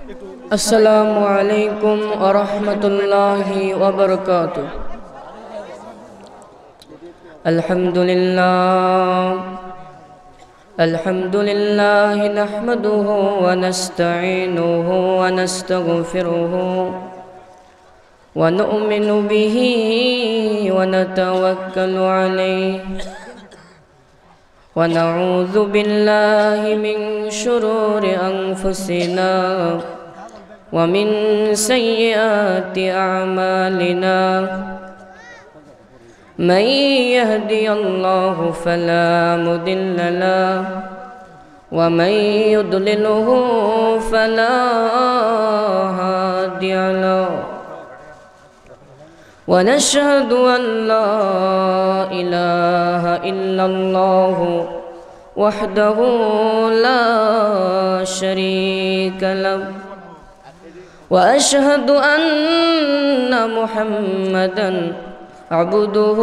السلام عليكم ورحمة الله وبركاته. الحمد لله نحمده ونستعينه ونستغفره ونؤمن به ونتوكل عليه ونعوذ بالله من شرور أنفسنا ومن سيئات أعمالنا من يهدي الله فلا مضل له ومن يضلله فلا هادي له ونشهد أن لا إله إلا الله وحده لا شريك له وأشهد أن محمدًا عبده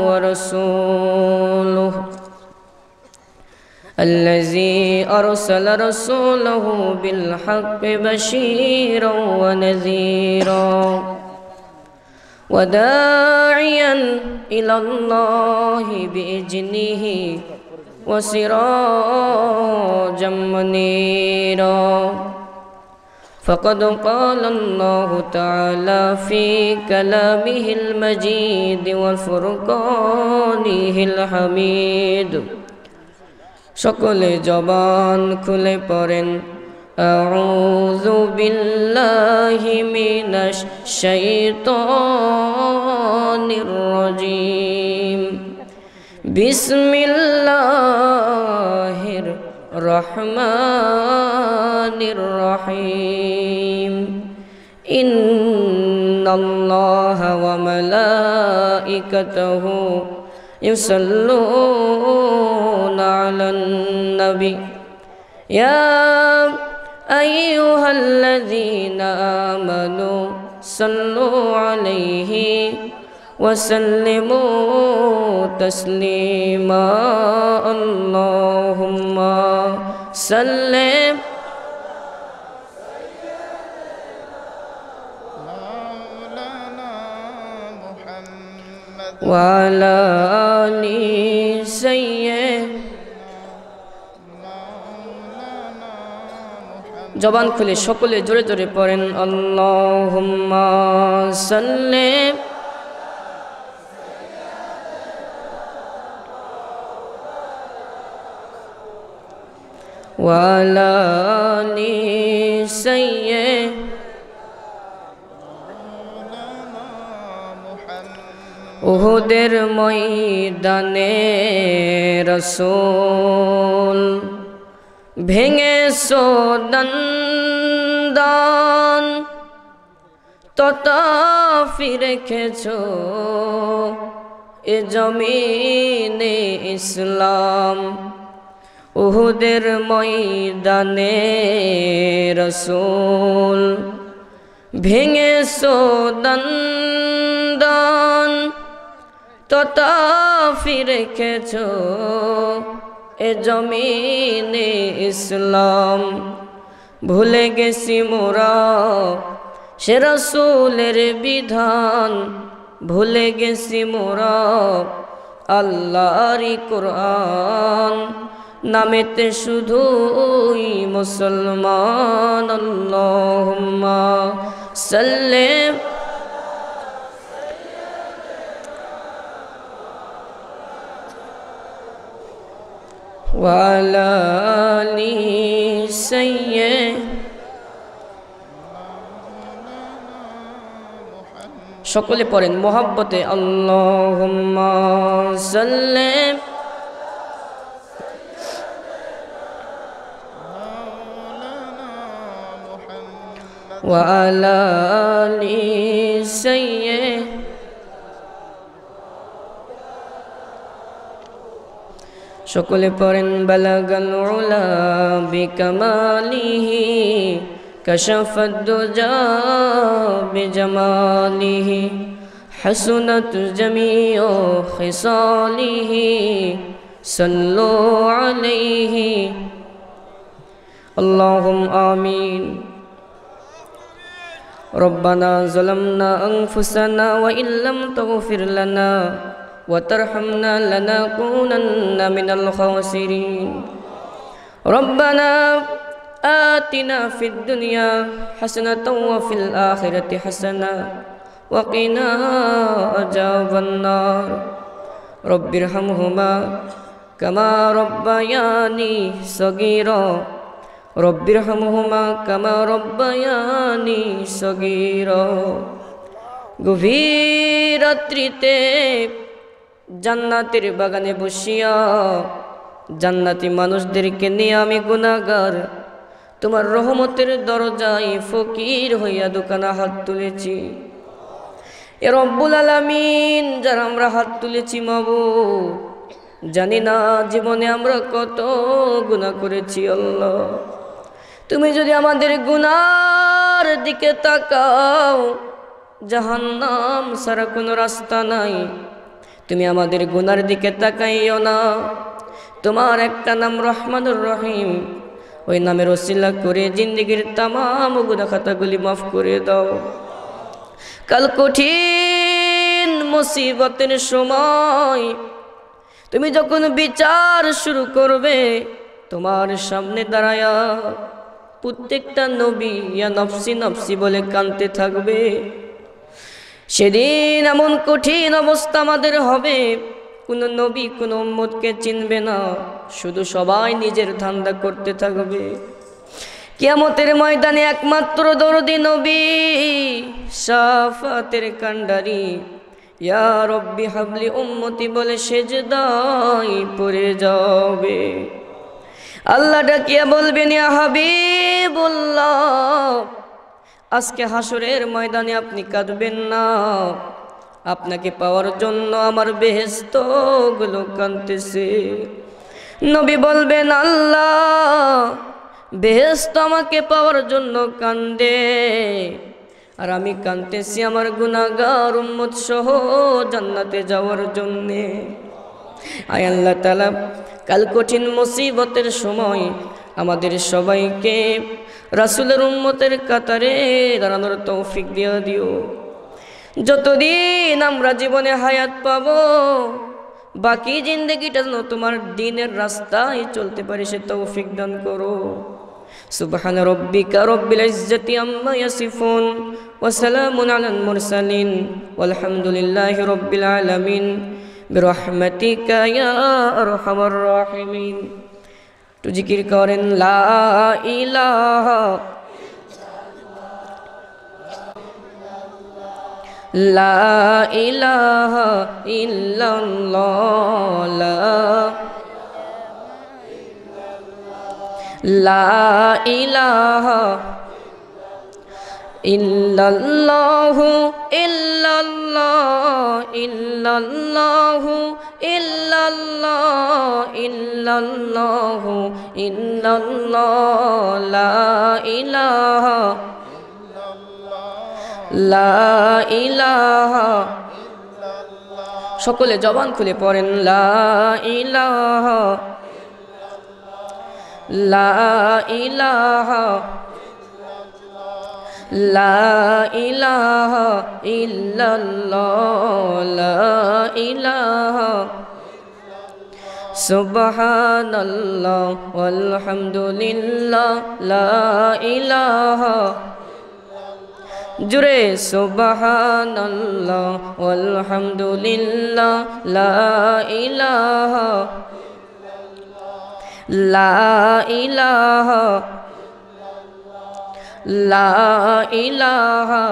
ورسوله الذي أرسل رسوله بالحق بشيرا ونذيرا وداعيا إلى الله بإذنه وسراجا منيرا فقد قال الله تعالى في كلامه المجيد وفرقانه الحميد সকল জবান খুলে পড়েন أعوذ بالله من الشيطان الرجيم بسم الله الرحمن الرحيم إن الله وملائكته يصلون على النبي يا أيها الذين آمنوا صلوا عليه وسلموا تسليما اللهم صل وعلى آل سيدنا জবান খুলে সকলে জোরে জোরে পড়েন আল্লাহুম্মা সাল্লি ওয়ালা আলি সাইয়্যিদিনা উহুদের ময়দানে রাসূল ভেঙেছো দন্দন ততাফি রেখেছো এ জমিনে ইসলাম উহুদের ময়দানে রাসূল ভেঙেছো দন্দন ততাফি রেখেছো এ জমিনে ইসলাম ভুলে গেছি মোরা সে রাসূলের বিধান ভুলে গেছি মোরা আল্লাহরই কোরআন নামেতে শুধুই মুসলমান আল্লাহুম্মা সাল্লি ওয়ালা আলি সাইয়্যিদিনা সকলে পড়েন মোহাব্বতে আল্লাহুম্মা সাল্লি وعلى آل سيدنا সকলে পড়েন বালাগাল উলা বিকামালিহি কাশাফাদ দুজা বিজামালিহি হাসুনাত জামিউ খিসালিহি সাল্লু আলাইহি اللهم آمين. ربنا ظلمنا أنفسنا وإن لم تغفر لنا وترحمنا لنكونن من الخاسرين. ربنا آتنا في الدنيا حسنة وفي الآخرة حسنة وقنا عذاب النار. رب ارحمهما كما ربياني صغيرا. رب ارحمهما كما ربياني صغيرا. গভীর রাত্রিতে জান্নাতের বাগানে বসিয়া জান্নাতি মানুষদেরকে নিয়ে আমি গুনাহগার তোমার রহমতের দরজায় ফকির হইয়া দোকানে হাত তুলেছি। এ রব্বুল আলামিন, যারা আমরা হাত তুলেছি মাবুদ, জানি না জীবনে আমরা কত গুনাহ করেছি। আল্লাহ, তুমি যদি আমাদের গুনার দিকে তাকাও, জাহান্নাম ছাড়া কোনো রাস্তা নাই। তুমি আমাদের গুনার দিকে তাকাইও না। তোমার একটা নাম রহমানুর রহিম, ওই নামের ওসিলা করে জিন্দেগির তামাম গুনাহ খাতাগুলি মাফ করে দাও। কাল কঠিন মুসিবতের সময় তুমি যখন বিচার শুরু করবে, তোমার সামনে দাঁড়ায়া প্রত্যেকটা নবী ইয়া নফসি নফসি বলে কাঁদতে থাকবে। সেদিন এমন কঠিন অবস্থা আমাদের হবে, কোনো নবী কোনো উম্মতকে চিনবে না, শুধু সবাই নিজের ধান্দা করতে থাকবে। কিয়ামতের ময়দানে একমাত্র দরদি নবী শাফাতের কান্ডারি ইয়া রব্বি হাবলি উম্মতি বলে সেজদায় পড়ে যাবে। আল্লাহ ডাকিয়া বলবেন, ইয়া হাবিবুল্লাহ, আজকে হাসরের ময়দানে আপনি কাঁদবেন না। আপনাকে পাওয়ার জন্য আমার বেহেশতগুলো কাঁদতেছে। নবী বলবেন, আল্লাহ, বেহেশত আমাকে পাওয়ার জন্য কান্দে, আর আমি কাঁদতেছি আমার গুনাহগার উম্মত সহ জান্নাতে যাওয়ার জন্যে। আয় আল্লাহ তাআলা, কাল কঠিন মুসিবতের সময় আমাদের সবাইকে রাসূলের উম্মতের কাতারে দাঁড়ানোর তৌফিক দিয়ে দিও। যতদিন আমরা জীবনে হায়াত পাবো, বাকি জিন্দেগিটা যেন তোমার দ্বীনের রাস্তায় চলতে পারি, সে তৌফিক দান করো। সুবহান রাব্বিকা রব্বিল ইজ্জাতি আম্মা ইয়াসিফুন ওয়া সালামুন আলাল মুরসালিন ওয়ালহামদুলিল্লাহি রাব্বিল আলামিন বিরহমাতিকা ইয়া আরহামার রাহিমিন। তো জিকির করেন লা ইলাহা লা ইলাহা ইল্লাল্লাহ, লা ইলাহা ইল্লাল্লাহু ইল্লাল্লাহ ইল্লাল্লাহু ইল্লাল্লাহ ইল্লাল্লাহু ইল্লাল্লাহ, লা ইলাহা লা ইলাহা। সকলে জবান খুলে পড়েন লা ইলাহা লা ইলাহা লা ইলাহা ইল্লাল্লাহ, লা ইলাহা। সুবহানাল্লাহ ওয়ালহামদুলিল্লাহ, লা ইলাহা। জুড়ে সুবহানাল্লাহ ওয়ালহামদুলিল্লাহ, লা ইলাহা লা ইলাহা লা ইলাহা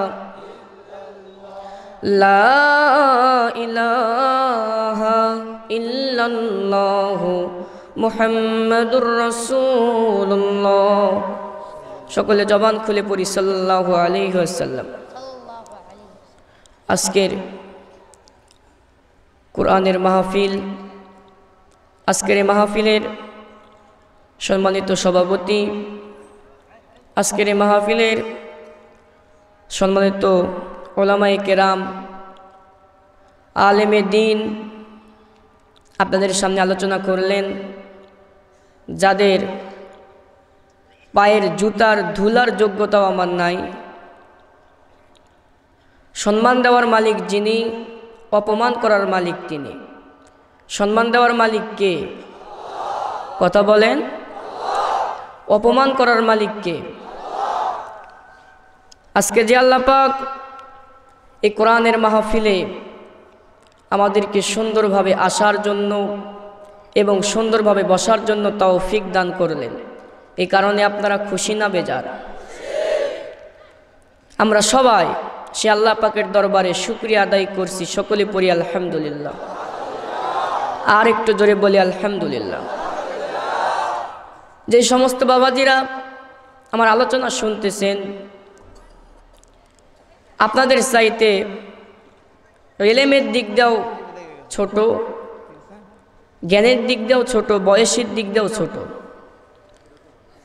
লা ইলাহা ইল্লাল্লাহু মুহাম্মাদুর রাসূলুল্লাহ। সকলে জবান খুলে পড়ি সাল্লাল্লাহু আলাইহি ওয়াসাল্লাম। আজকের কোরআনের মাহফিল, আজকের এই মাহফিলের সম্মানিত সভাপতি, আজকের এই মাহফিলের সম্মানিত ওলামায়ে কেরাম, আলেমে দ্বীন আপনাদের সামনে আলোচনা করলেন, যাদের পায়ের জুতার ধুলার যোগ্যতাও আমার নাই। সম্মান দেওয়ার মালিক যিনি, অপমান করার মালিক তিনি। সম্মান দেওয়ার মালিক কে? কথা বলেন। অপমান করার মালিক কে? আজকে যে আল্লাহ পাক এই কোরআনের মাহফিলে আমাদেরকে সুন্দরভাবে আসার জন্য এবং সুন্দরভাবে বসার জন্য তৌফিক দান করলেন, এই কারণে আপনারা খুশি না বেজার? আমরা সবাই সে আল্লাহ পাকের দরবারে শুকরিয়া আদায় করছি। সকলে পড়ি আলহামদুলিল্লাহ। আর একটু জোরে বলি আলহামদুলিল্লাহ। যে সমস্ত বাবাজিরা আমার আলোচনা শুনতেছেন, আপনাদের চাইতে এলেমের দিক দিয়েও ছোট, জ্ঞানের দিক দিয়েও ছোট, বয়সের দিক দিয়েও ছোট,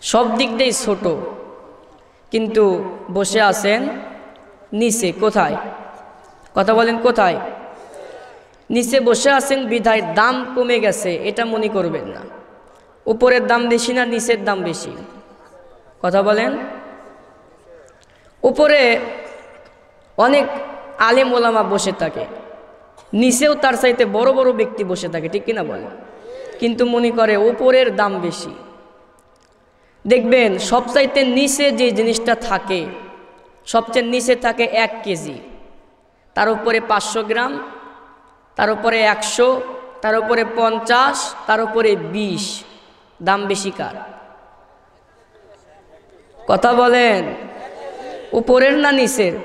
সব দিক দিয়েই ছোট, কিন্তু বসে আছেন নিচে। কোথায়? কথা বলেন কোথায়? নিচে বসে আছেন বিধায় দাম কমে গেছে এটা মনে করবেন না। উপরের দাম বেশি না নিচের দাম বেশি? কথা বলেন। উপরে অনেক আলেম ওলামা বসে থাকে, নিচেও তার চাইতে বড় বড় ব্যক্তি বসে থাকে, ঠিক কিনা বলেন? কিন্তু মনে করে উপরের দাম বেশি। দেখবেন সবচাইতে নিচে যে জিনিসটা থাকে, সবচেয়ে নিচে থাকে 1 কেজি, তার উপরে 500 গ্রাম, তার উপরে 100, তার উপরে 50, তার উপরে 20, দাম বেশি কার? কথা বলেন। উপরের না নিচের?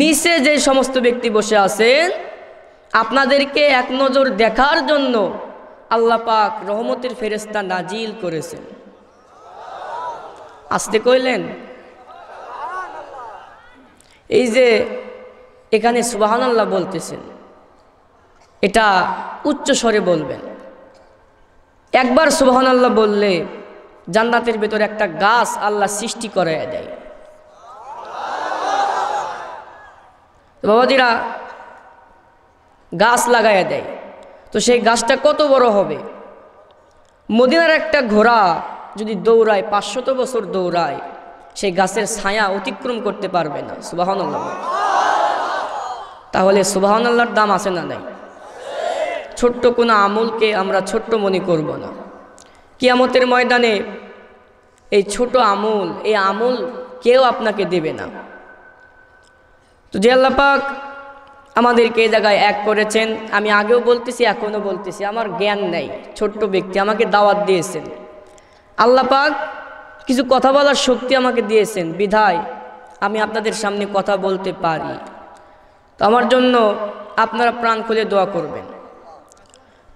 নিচে যে সমস্ত ব্যক্তি বসে আছেন, আপনাদেরকে এক নজর দেখার জন্য আল্লাহ পাক রহমতের ফেরেশতা নাজিল করেছেন। আসতে কইলেন। এই যে এখানে সুবহানাল্লাহ বলতেছেন, এটা উচ্চ স্বরে বলবেন। একবার সুবহানাল্লাহ বললে জান্নাতের ভেতর একটা গাছ আল্লাহ সৃষ্টি করে দেয়। বাবাজিরা গাছ লাগাইয়া দেয়, তো সেই গাছটা কত বড় হবে? মদিনার একটা ঘোড়া যদি দৌড়ায়, 500 বছর দৌড়ায়, সেই গাছের ছায়া অতিক্রম করতে পারবে না। সুবহানাল্লাহ। তাহলে সুবহানাল্লাহর দাম আছে না নাই? ছোট্ট কোনো আমলকে আমরা ছোট্ট মনে করব না। কিয়ামতের ময়দানে এই ছোট আমল, এই আমল কেউ আপনাকে দেবে না। তো যে আল্লাহ পাক আমাদেরকে এই জায়গায় এক করেছেন, আমি আগেও বলতেছি এখনও বলতেছি, আমার জ্ঞান নেই, ছোট্ট ব্যক্তি, আমাকে দাওয়াত দিয়েছেন আল্লাহ পাক, কিছু কথা বলার শক্তি আমাকে দিয়েছেন, বিধায় আমি আপনাদের সামনে কথা বলতে পারি। তো আমার জন্য আপনারা প্রাণ খুলে দোয়া করবেন।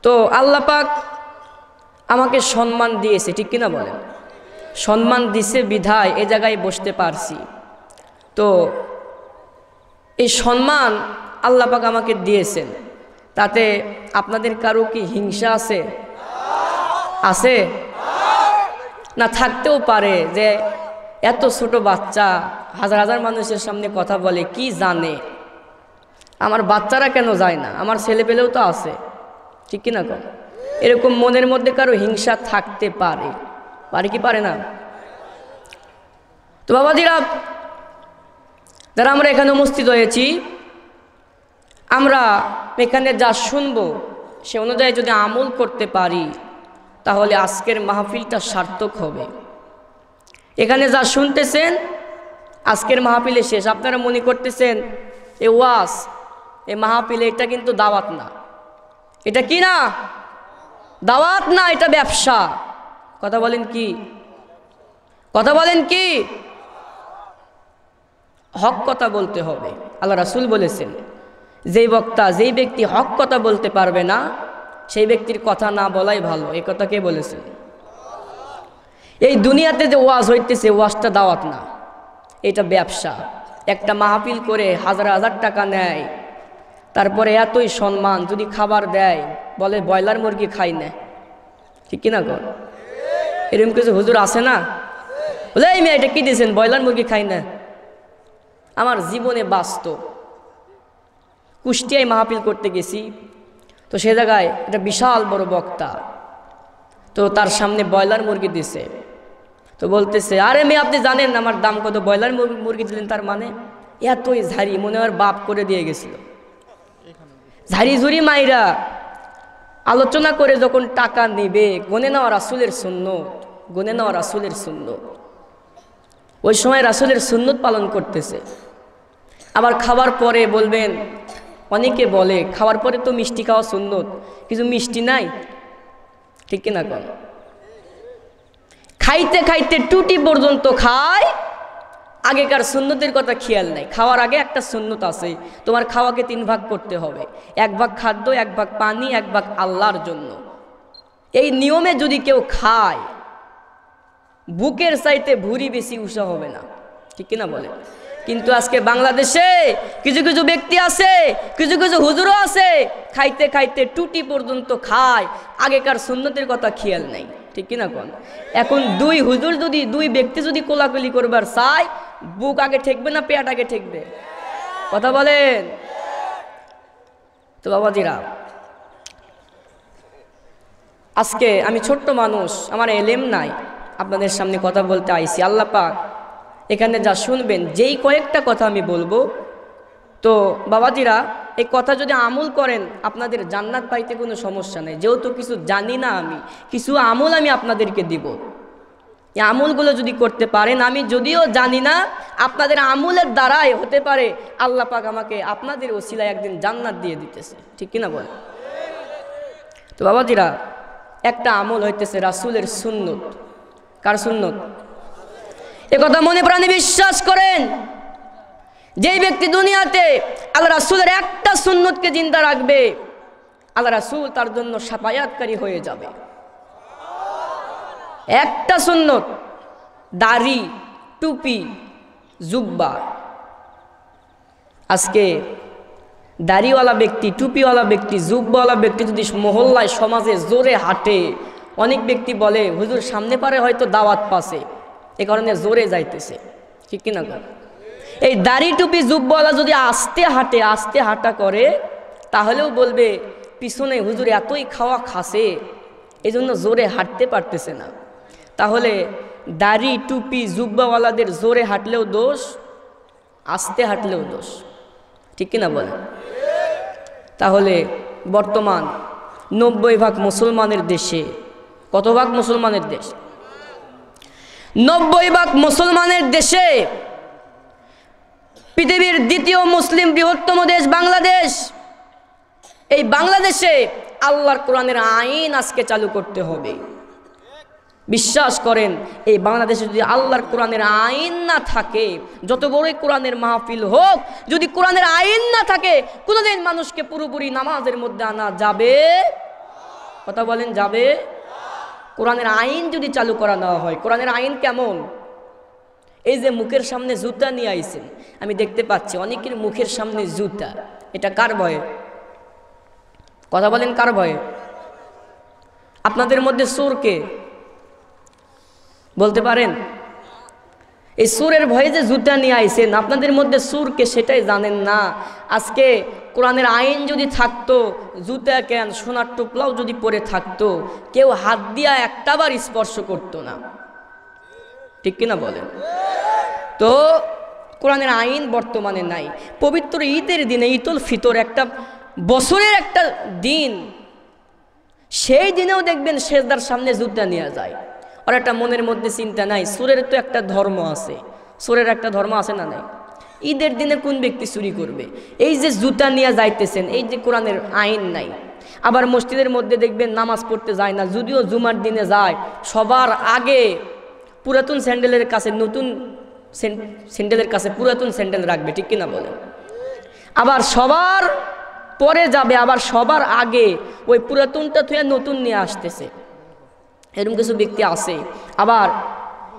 তো আল্লাহ পাক আমাকে সম্মান দিয়েছে, ঠিক কিনা বলেন? সম্মান দিছে বিধায় এ জায়গায় বসতে পারছি। তো এই সম্মান আল্লাহ পাক আমাকে দিয়েছেন, তাতে আপনাদের কারো কি হিংসা আছে? আছে না? থাকতেও পারে যে এত ছোট বাচ্চা হাজার হাজার মানুষের সামনে কথা বলে, কি জানে? আমার বাচ্চারা কেন যায় না? আমার ছেলেপেলেও তো আছে, ঠিক কিনা কর? এরকম মনের মধ্যে কারো হিংসা থাকতে পারে, পারে কি পারে না? তো বাবাজিরা, যারা আমরা এখানে উপস্থিত হয়েছি, আমরা এখানে যা শুনবো সে অনুযায়ী যদি আমল করতে পারি, তাহলে আজকের মাহফিলটা সার্থক হবে। এখানে যা শুনতেছেন আজকের মাহফিলে শেষ। আপনারা মনে করতেছেন এ ওয়াজ, এ মাহফিলে, এটা কিন্তু দাওয়াত না। এটা কি না? দাওয়াত না, এটা ব্যবসা। কথা বলেন কি? কথা বলেন কি? হক কথা বলতে হবে। আল্লাহ রাসূল বলেছেন, যেই বক্তা, যেই ব্যক্তি হক কথা বলতে পারবে না, সেই ব্যক্তির কথা না বলাই ভালো। এই কথা কে বলেছেন? এই দুনিয়াতে যে ওয়াজ হইতেছে, ওয়াজটা দাওয়াত না, এটা ব্যবসা। একটা মাহফিল করে হাজার হাজার টাকা নেয়, তারপরে এতই সম্মান, যদি খাবার দেয় বলে ব্রয়লার মুরগি খাই না, ঠিক কিনা গো? এরকম কিছু হুজুর আছে না? বলে এই মেয়ে এটা কি দিয়েছেন? ব্রয়লার মুরগি খাই না। আমার জীবনে বাস্তব, কুষ্টিয়ায় মাহফিল করতে গেছি, তো সে জায়গায় একটা বিশাল বড় বক্তা, তো তার সামনে ব্রয়লার মুরগি দিছে। তো বলতেছে, আরে মেয়ে আপনি জানেন না আমার দাম কত? ব্রয়লার মুরগি দিলেন তার মানে? এতই ঝাড়ি, মনে হয় বাপ করে দিয়ে গেছিল। ঝাড়ি ঝুড়ি মাইরা আলোচনা করে যখন টাকা নেবে, গনে নেওয়া রাসূলের সুন্নত, গনে নেওয়া রাসূলের সুন্নত। ওই সময় রাসূলের সুন্নত পালন করতেছে। আবার খাবার পরে বলবেন, অনেকে বলে খাওয়ার পরে তো মিষ্টি খাওয়া সুন্নত, কিছু মিষ্টি নাই, ঠিক কিনা কন? খাইতে খাইতে টুটি পর্যন্ত খায়, আগেকার সুন্নতের কথা খেয়াল নাই। খাওয়ার আগে একটা সুন্নত আছে, তোমার খাওয়াকে 3 ভাগ করতে হবে, 1 ভাগ খাদ্য, 1 ভাগ পানি, 1 ভাগ আল্লাহর জন্য। এই নিয়মে যদি কেউ খায়, বুকের চাইতে ভুঁড়ি বেশি উঁচা হবে না, ঠিক কিনা বলে? কিন্তু আজকে বাংলাদেশে কিছু কিছু ব্যক্তি আছে, কিছু কিছু হুজুরও আছে, খাইতে খাইতে টুটি পর্যন্ত খায়, আগেকার সুন্নতের কথা খেয়াল নাই, ঠিক কিনা কোন? এখন 2 হুজুর যদি, 2 ব্যক্তি যদি কোলাকুলি করবার চায়, বুক আগে ঠেকবে না পেট আগে ঠেকবে? কথা বলেন তো বাবাজিরা। আজকে আমি ছোট্ট মানুষ, আমার এলেম নাই, আপনাদের সামনে কথা বলতে আইছি। আল্লাহ পাক এখানে যা শুনবেন, যেই কয়েকটা কথা আমি বলবো, তো বাবাজিরা এই কথা যদি আমল করেন আপনাদের জান্নাত পাইতে কোনো সমস্যা নেই। যেহেতু কিছু জানি না আমি, কিছু আমল আমি আপনাদেরকে দিব, এই আমলগুলো যদি করতে পারেন, আমি যদিও জানি না, আপনাদের আমলের দ্বারাই হতে পারে আল্লাহ পাক আমাকে আপনাদের ওসিলায় একদিন জান্নাত দিয়ে দিতেছে, ঠিক কিনা বল? তো বাবাজিরা একটা আমল হইতেছে রাসূলের সুন্নত। কার সুন্নত? একথা মনে প্রাণে বিশ্বাস করেন, যেই ব্যক্তি দুনিয়াতে আল্লাহ রাসূলের একটা সুন্নতকে জিন্দা রাখবে, আল্লাহ রাসূল তার জন্য শাফায়াতকারী হয়ে যাবে। একটা সুন্নত, দাড়ি, টুপি, জুব্বা। আজকে দাড়িওয়ালা ব্যক্তি, টুপিওয়ালা ব্যক্তি, জুব্বাওয়ালা ব্যক্তি যদি মহল্লায় সমাজে জোরে হাঁটে, অনেক ব্যক্তি বলে হুজুর সামনে পারে হয়তো দাওয়াত পাশে, এ কারণে জোরে যাইতেছে, ঠিক কিনা? এই দাড়ি টুপি জুব্বাওয়ালা যদি আস্তে হাঁটে, আস্তে হাঁটা করে, তাহলেও বলবে পিছনে হুজুর এতই খাওয়া খাসে, এই জন্য জোরে হাঁটতে পারতেছে না। তাহলে দাড়ি টুপি জুব্বাওয়ালাদের জোরে হাঁটলেও দোষ, আস্তে হাঁটলেও দোষ, ঠিক কিনা বলেন? তাহলে বর্তমান 90% মুসলমানের দেশে, কত ভাগ মুসলমানের দেশ? 90% মুসলমানের দেশে, পৃথিবীর 2য় মুসলিম বৃহত্তম দেশ বাংলাদেশ। এই বাংলাদেশে আল্লাহর কোরআনের আইন আজকে চালু করতে হবে। বিশ্বাস করেন, এই বাংলাদেশে যদি আল্লাহর কোরআনের আইন না থাকে, যত বড়ই কোরআনের মাহফিল হোক, যদি কোরআনের আইন না থাকে, কোনোদিন মানুষকে পুরোপুরি নামাজের মধ্যে আনা যাবে? কথা বলেন, যাবে? কোরআনের আইন যদি চালু করা না হয়। কোরআনের আইন কেমন? এই যে মুখের সামনে জুতা নিয়ে আইছেন, আমি দেখতে পাচ্ছি অনেকের মুখের সামনে জুতা, এটা কার ভয়ে? কথা বলেন, কার ভয়ে? আপনাদের মধ্যে চোর কে বলতে পারেন? এই চোরের ভয়ে যে জুতা নিয়ে আইছেন, আপনাদের মধ্যে চোর কে সেটাই জানেন না। আজকে কোরআনের আইন যদি থাকতো, জুতা কেন সোনার টুপলাও যদি পরে থাকতো, কেউ হাত দিয়া একটাবার স্পর্শ করতো না, ঠিক কিনা বলেন? তো কোরআনের আইন বর্তমানে নাই। পবিত্র ঈদের দিনে, ঈদুল ফিতর, একটা বছরের একটা দিন, সেই দিনেও দেখবেন সেজদার সামনে জুতা নিয়ে যায়। আর একটা মনের মধ্যে চিন্তা নাই, চোরের তো একটা ধর্ম আছে, চোরের একটা ধর্ম আছে না নাই? ঈদের দিনে কোন ব্যক্তি চুরি করবে? এই যে জুতা নিয়ে যাইতেছেন, এই যে কোরআনের আইন নাই। আবার মসজিদের মধ্যে দেখবেন নামাজ পড়তে যায় না, যদিও জুমার দিনে যায়, সবার আগে পুরাতন স্যান্ডেলের কাছে নতুন স্যান্ডেলের কাছে পুরাতন স্যান্ডেল রাখবে, ঠিক কিনা বলেন? আবার সবার পরে যাবে, আবার সবার আগে ওই পুরাতনটা থুয়ে নতুন নিয়ে আসতেছে, এরকম কিছু ব্যক্তি আছে। আবার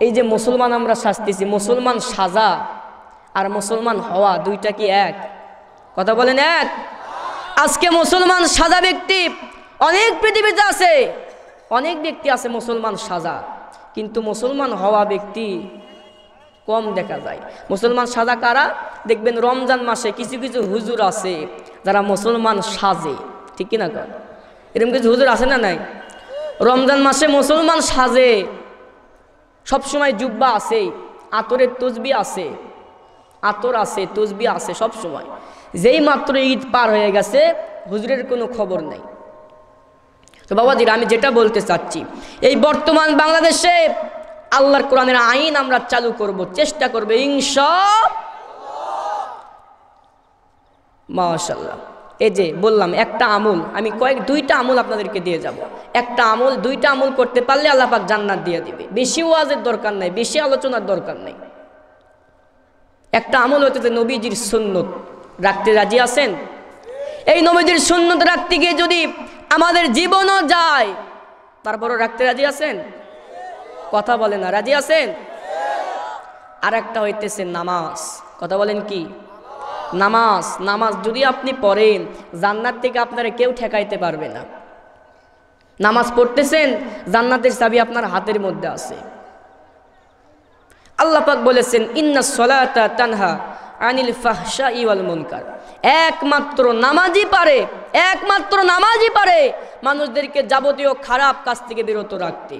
এই যে মুসলমান আমরা সাজতেছি, মুসলমান সাজা আর মুসলমান হওয়া দুইটা কি এক? কথা বলেন, এক? আজকে মুসলমান সাজা ব্যক্তি অনেক পৃথিবীতে আছে, অনেক ব্যক্তি আছে মুসলমান সাজা, কিন্তু মুসলমান হওয়া ব্যক্তি কম দেখা যায়। মুসলমান সাজা কারা? দেখবেন রমজান মাসে কিছু কিছু হুজুর আছে যারা মুসলমান সাজে, ঠিক কিনা? এরকম কিছু হুজুর আছে না নাই? রমজান মাসে মুসলমান সাজে, সবসময় জুব্বা আছে, আতরের তসবি আছে, আতর আছে, তসবি আছে সব সময়। যেই মাত্র ঈদ পার হয়ে গেছে হুজুরের কোনো খবর নেই। তো বাবাজির আমি যেটা বলতে চাচ্ছি, এই বর্তমান বাংলাদেশে আল্লাহর কোরআনের আইন আমরা চালু করব, চেষ্টা করব ইনশাআল্লাহ। মাশাআল্লাহ। এই যে বললাম একটা আমল, আমি দুইটা আমল আপনাদেরকে দিয়ে যাব। একটা আমল, দুইটা আমল করতে পারলে আল্লাহ পাক জান্নাত দিয়ে দিবে। বেশি ওয়াজের দরকার নাই, বেশি আলোচনার দরকার নেই। একটা আমল হচ্ছে যে নবীজির সুন্নত রাখতে রাজি আছেন? এই নবীজির সুন্নত রাখতে গিয়ে যদি আমাদের জীবনও যায় তারপরও রাখতে রাজি আছেন? কথা বলে না, রাজি আছেন? আর একটা হইতেছে নামাজ। কথা বলেন কি? নামাজ। নামাজ যদি আপনি পড়েন জান্নাত থেকে আপনারা কেউ ঠেকাইতে পারবে না। নামাজ পড়তেছেন, জান্নাতের চাবি আপনার হাতের মধ্যে আছে। আল্লাহ পাক বলেছেন ইন্নাস সালাতা তানহা আনিল ফাহশাই ওয়াল মুনকার। একমাত্র নামাজই পারে, একমাত্র নামাজই পারে মানুষদেরকে যাবতীয় খারাপ কাজ থেকে বিরত রাখতে।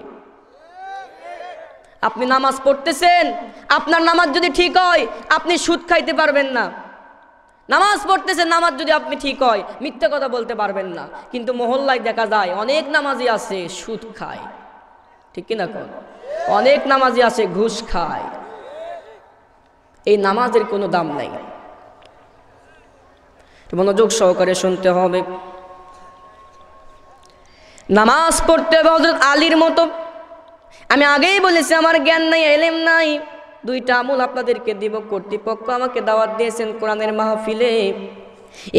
আপনি নামাজ পড়তেছেন, আপনার নামাজ যদি ঠিক হয় আপনি সুদ খাইতে পারবেন না। নামাজ পড়তেছেন, নামাজ যদি আপনি ঠিক হয় মিথ্যা কথা বলতে পারবেন না। কিন্তু মহল্লায় দেখা যায় অনেক নামাজি আছে সুদ খায়, ঠিক কিনা কোন? অনেক নামাজি আছে ঘুষ খায়। এই নামাজের কোনো দাম নাই। মনোযোগ সহকারে শুনতে হবে। নামাজ পড়তে হবে হযরত আলীর মতো। আমি আগেই বলেছি আমার জ্ঞান নাই, এলেম নাই। দুইটা আমল আপনাদেরকে দিব, কর্তৃপক্ষ আমাকে দাওয়াত দিয়েছেন কোরআনের মাহফিলে।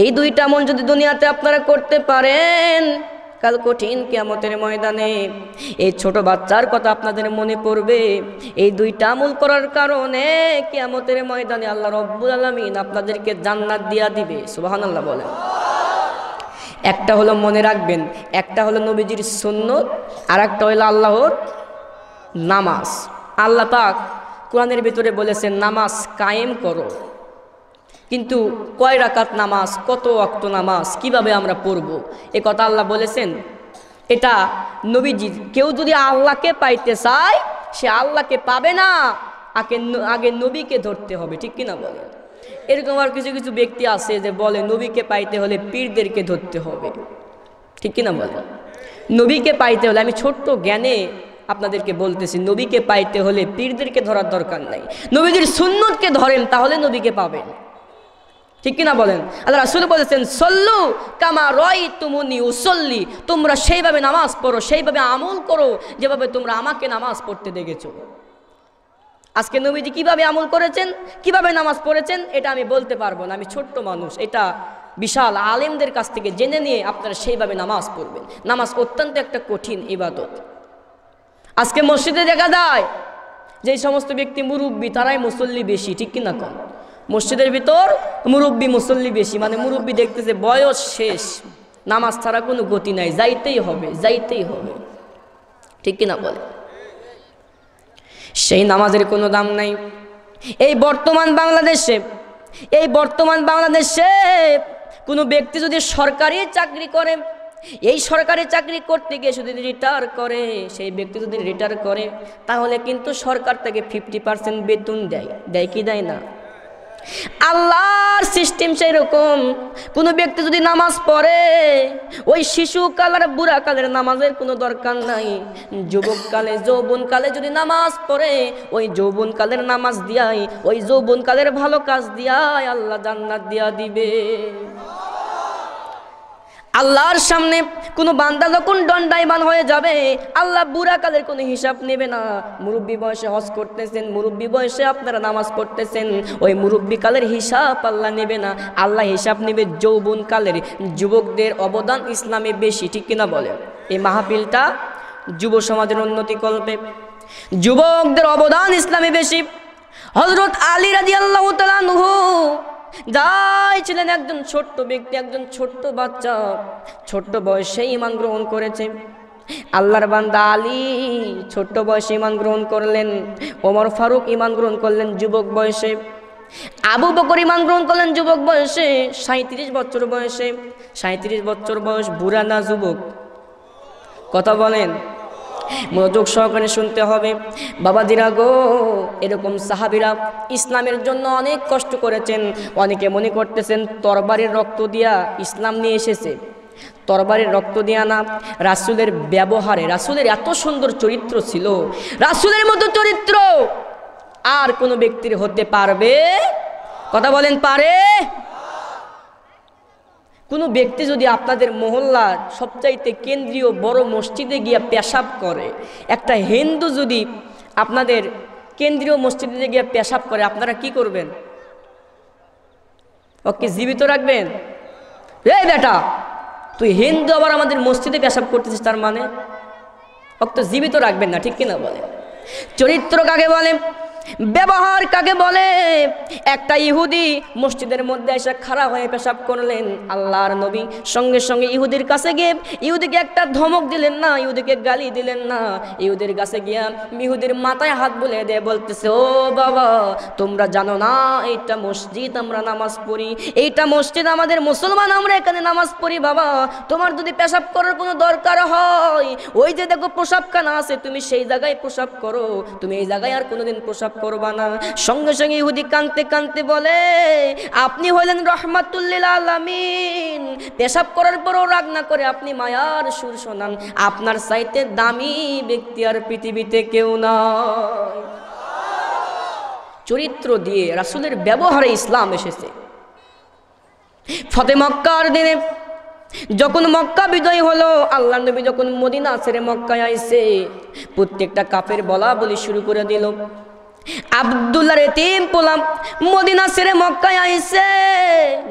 এই দুইটা আমল যদি দুনিয়াতে আপনারা করতে পারেন, কাল কঠিন কিয়ামতের ময়দানে এই ছোট বাচ্চার কথা আপনাদের মনে পড়বে। এই দুইটা আমল করার কারণে কিয়ামতের ময়দানে আল্লাহ রব্বুল আলামিন আপনাদেরকে জান্নাত দিয়া দিবে। সুবহানাল্লাহ বলেন। একটা হলো মনে রাখবেন, একটা হলো নবীজির সুন্নত, আর একটা হলো আল্লাহর নামাজ। আল্লাহ পাক কোরআনের ভিতরে বলেছেন নামাজ কায়েম করো, কিন্তু কয় রাকাত নামাজ, কত ওয়াক্ত নামাজ, কিভাবে আমরা পড়ব এ কথা আল্লাহ বলেছেন। এটা নবীজি, কেউ যদি আল্লাহকে পাইতে চায় সে আল্লাহকে পাবে না, আগে নবীকে ধরতে হবে, ঠিক কিনা বলে? এরকম আর কিছু কিছু ব্যক্তি আছে যে বলে নবীকে পাইতে হলে পীরদেরকে ধরতে হবে, ঠিক কিনা বলে? নবীকে পাইতে হলে, আমি ছোট্ট জ্ঞানে আপনাদেরকে বলতেছি, নবীকে পাইতে হলে পীরদেরকে ধরার দরকার নাই। নবীজির সুন্নতকে ধরেন তাহলে নবীকে পাবেন, ঠিক কিনা বলেন? আল্লাহ রাসূল বলেছেন সল্লু কামা রাআইতুমুনি উসাল্লি, তোমরা সেইভাবে নামাজ পড়ো, সেইভাবে আমল করো যেভাবে তোমরা আমাকে নামাজ পড়তে দেখেছো। আজকে নবীজি কিভাবে আমল করেছেন, কিভাবে নামাজ পড়েছেন এটা আমি বলতে পারবো না, আমি ছোট্ট মানুষ। এটা বিশাল আলেমদের কাছ থেকে জেনে নিয়ে আপনারা সেইভাবে নামাজ পড়বেন। নামাজ অত্যন্ত একটা কঠিন ইবাদত। আজকে মসজিদে দেখা যায় যে সমস্ত ব্যক্তি মুরব্বী তারাই মুসল্লি বেশি, ঠিক কিনা কন? মসজিদের ভিতর মুরব্বী মুসল্লি বেশি, মানে মুরব্বী দেখতেছে বয়স শেষ, নামাজ ছাড়া কোনো গতি নাই, যাইতেই হবে, যাইতেই হবে, ঠিক কিনা বলে? সেই নামাজের কোনো দাম নাই। এই বর্তমান বাংলাদেশে কোনো ব্যক্তি যদি সরকারি চাকরি করে, এই সরকারি চাকরি করতে গিয়ে যদি রিটায়ার করে, সেই ব্যক্তি যদি রিটায়ার করে তাহলে কিন্তু সরকার থেকে 50% বেতন দেয় কি দেয় না? আল্লাহর সিস্টেম সেই রকম। কোনো ব্যক্তি যদি নামাজ পড়ে, ওই শিশুকাল আর বুড়াকালের নামাজের কোনো দরকার নাই। যুবককালে যৌবনকালে যদি নামাজ পড়ে, ওই যৌবনকালের নামাজ দিয়াই, ওই যৌবনকালের ভালো কাজ দিয়াই আল্লাহ জান্নাত দিয়া দিবে। আল্লাহর সামনে কোনো বান্দা যখন দণ্ডায়মান হয়ে যাবে, আল্লাহ বুড়াকালের কোনো হিসাব নেবে না। মুরব্বী বয়সে হজ করতেছেন, মুরব্বী বয়সে আপনারা নামাজ পড়তেছেন, ওই মুরব্বীকালের হিসাব আল্লাহ নেবে না। আল্লাহ হিসাব নেবে যৌবনকালের। যুবকদের অবদান ইসলামে বেশি, ঠিক কিনা বলেন? এই মাহফিলটা যুব সমাজের উন্নতি কল্পে, যুবকদের অবদান ইসলামে বেশি। হযরত আলী রাদিয়াল্লাহু তাআলা আনহু যাই ছিলেন একজন ছোট্ট ব্যক্তি, একজন ছোট্ট বাচ্চা, ছোট্ট বয়সে ঈমান গ্রহণ করেছে। আল্লাহর বান্দা আলী ছোট্ট বয়সে ঈমান গ্রহণ করলেন। ওমর ফারুক ঈমান গ্রহণ করলেন যুবক বয়সে। আবু বকর ঈমান গ্রহণ করলেন যুবক বয়সে, 37 বছর বয়সে। 37 বছর বয়স বুড়া না যুবক? কথা বলেন। মনোযোগ সহকারে শুনতে হবে। বাবাজিরা গো, এরকম সাহাবীরা ইসলামের জন্য অনেক কষ্ট করেছেন। অনেকে মনে করতেছেন তরবারির রক্ত দিয়া ইসলাম নিয়ে এসেছে। তরবারির রক্ত দিয়া না, রাসূলের ব্যবহারে, রাসূলের এত সুন্দর চরিত্র ছিল, রাসূলের মতো চরিত্র আর কোনো ব্যক্তির হতে পারবে? কথা বলেন, পারে? কোনো ব্যক্তি যদি আপনাদের মহল্লার সবচাইতে কেন্দ্রীয় বড় মসজিদে গিয়া পেশাব করে, একটা হিন্দু যদি আপনাদের কেন্দ্রীয় মসজিদে গিয়া পেশাব করে, আপনারা কি করবেন? ওকে জীবিত রাখবেন? এই বেটা, তুই হিন্দু আবার আমাদের মসজিদে পেশাব করতেছিস, তার মানে ওকে তো জীবিত রাখবেন না, ঠিক কিনা বলে? চরিত্র কাকে বলে? ব্যবহার কাকে বলে? একটা ইহুদি মসজিদের মধ্যে এসে খাড়া হয়ে পেশাব করলেন, আল্লাহর নবী সঙ্গে সঙ্গে ইহুদির কাছে গিয়ে ইহুদিকে একটা ধমক দিলেন না, ইহুদিকে গালি দিলেন না, ইহুদির কাছে গিয়া ইহুদির মাথায় হাত বুলে দিয়ে বলতেছে, ও বাবা, তোমরা জানো না এইটা মসজিদ, আমরা নামাজ পড়ি, এইটা মসজিদ, আমাদের মুসলমান, আমরা এখানে নামাজ পড়ি। বাবা, তোমার যদি পেশাব করার কোনো দরকার হয়, ওই যে দেখো প্রসাবখানা আছে, তুমি সেই জায়গায় প্রসাব করো, তুমি এই জায়গায় আর কোনোদিন প্রসাব করবা না। সঙ্গে সঙ্গে ইহুদি কাঁদতে কাঁদতে বলে, আপনি হলেন রহমাতুল্লিল আলামিন, পেশাব করার পরও রাগ না করে আপনি মায়ার সুর শোনান, আপনার চাইতে দামি ব্যক্তি আর পৃথিবীতে কেউ নয়। চরিত্র দিয়ে, রাসূলের ব্যবহারে ইসলাম এসেছে। ফতে মক্কার দিনে যখন মক্কা বিজয় হলো, আল্লাহ নবী যখন মদিনা ছেড়ে মক্কায় আইছে, প্রত্যেকটা কাফের বলা বলি শুরু করে দিল। আব্দুল্লাহর এতিম পোলাম মদিনা ছেড়ে মক্কায় আইছে,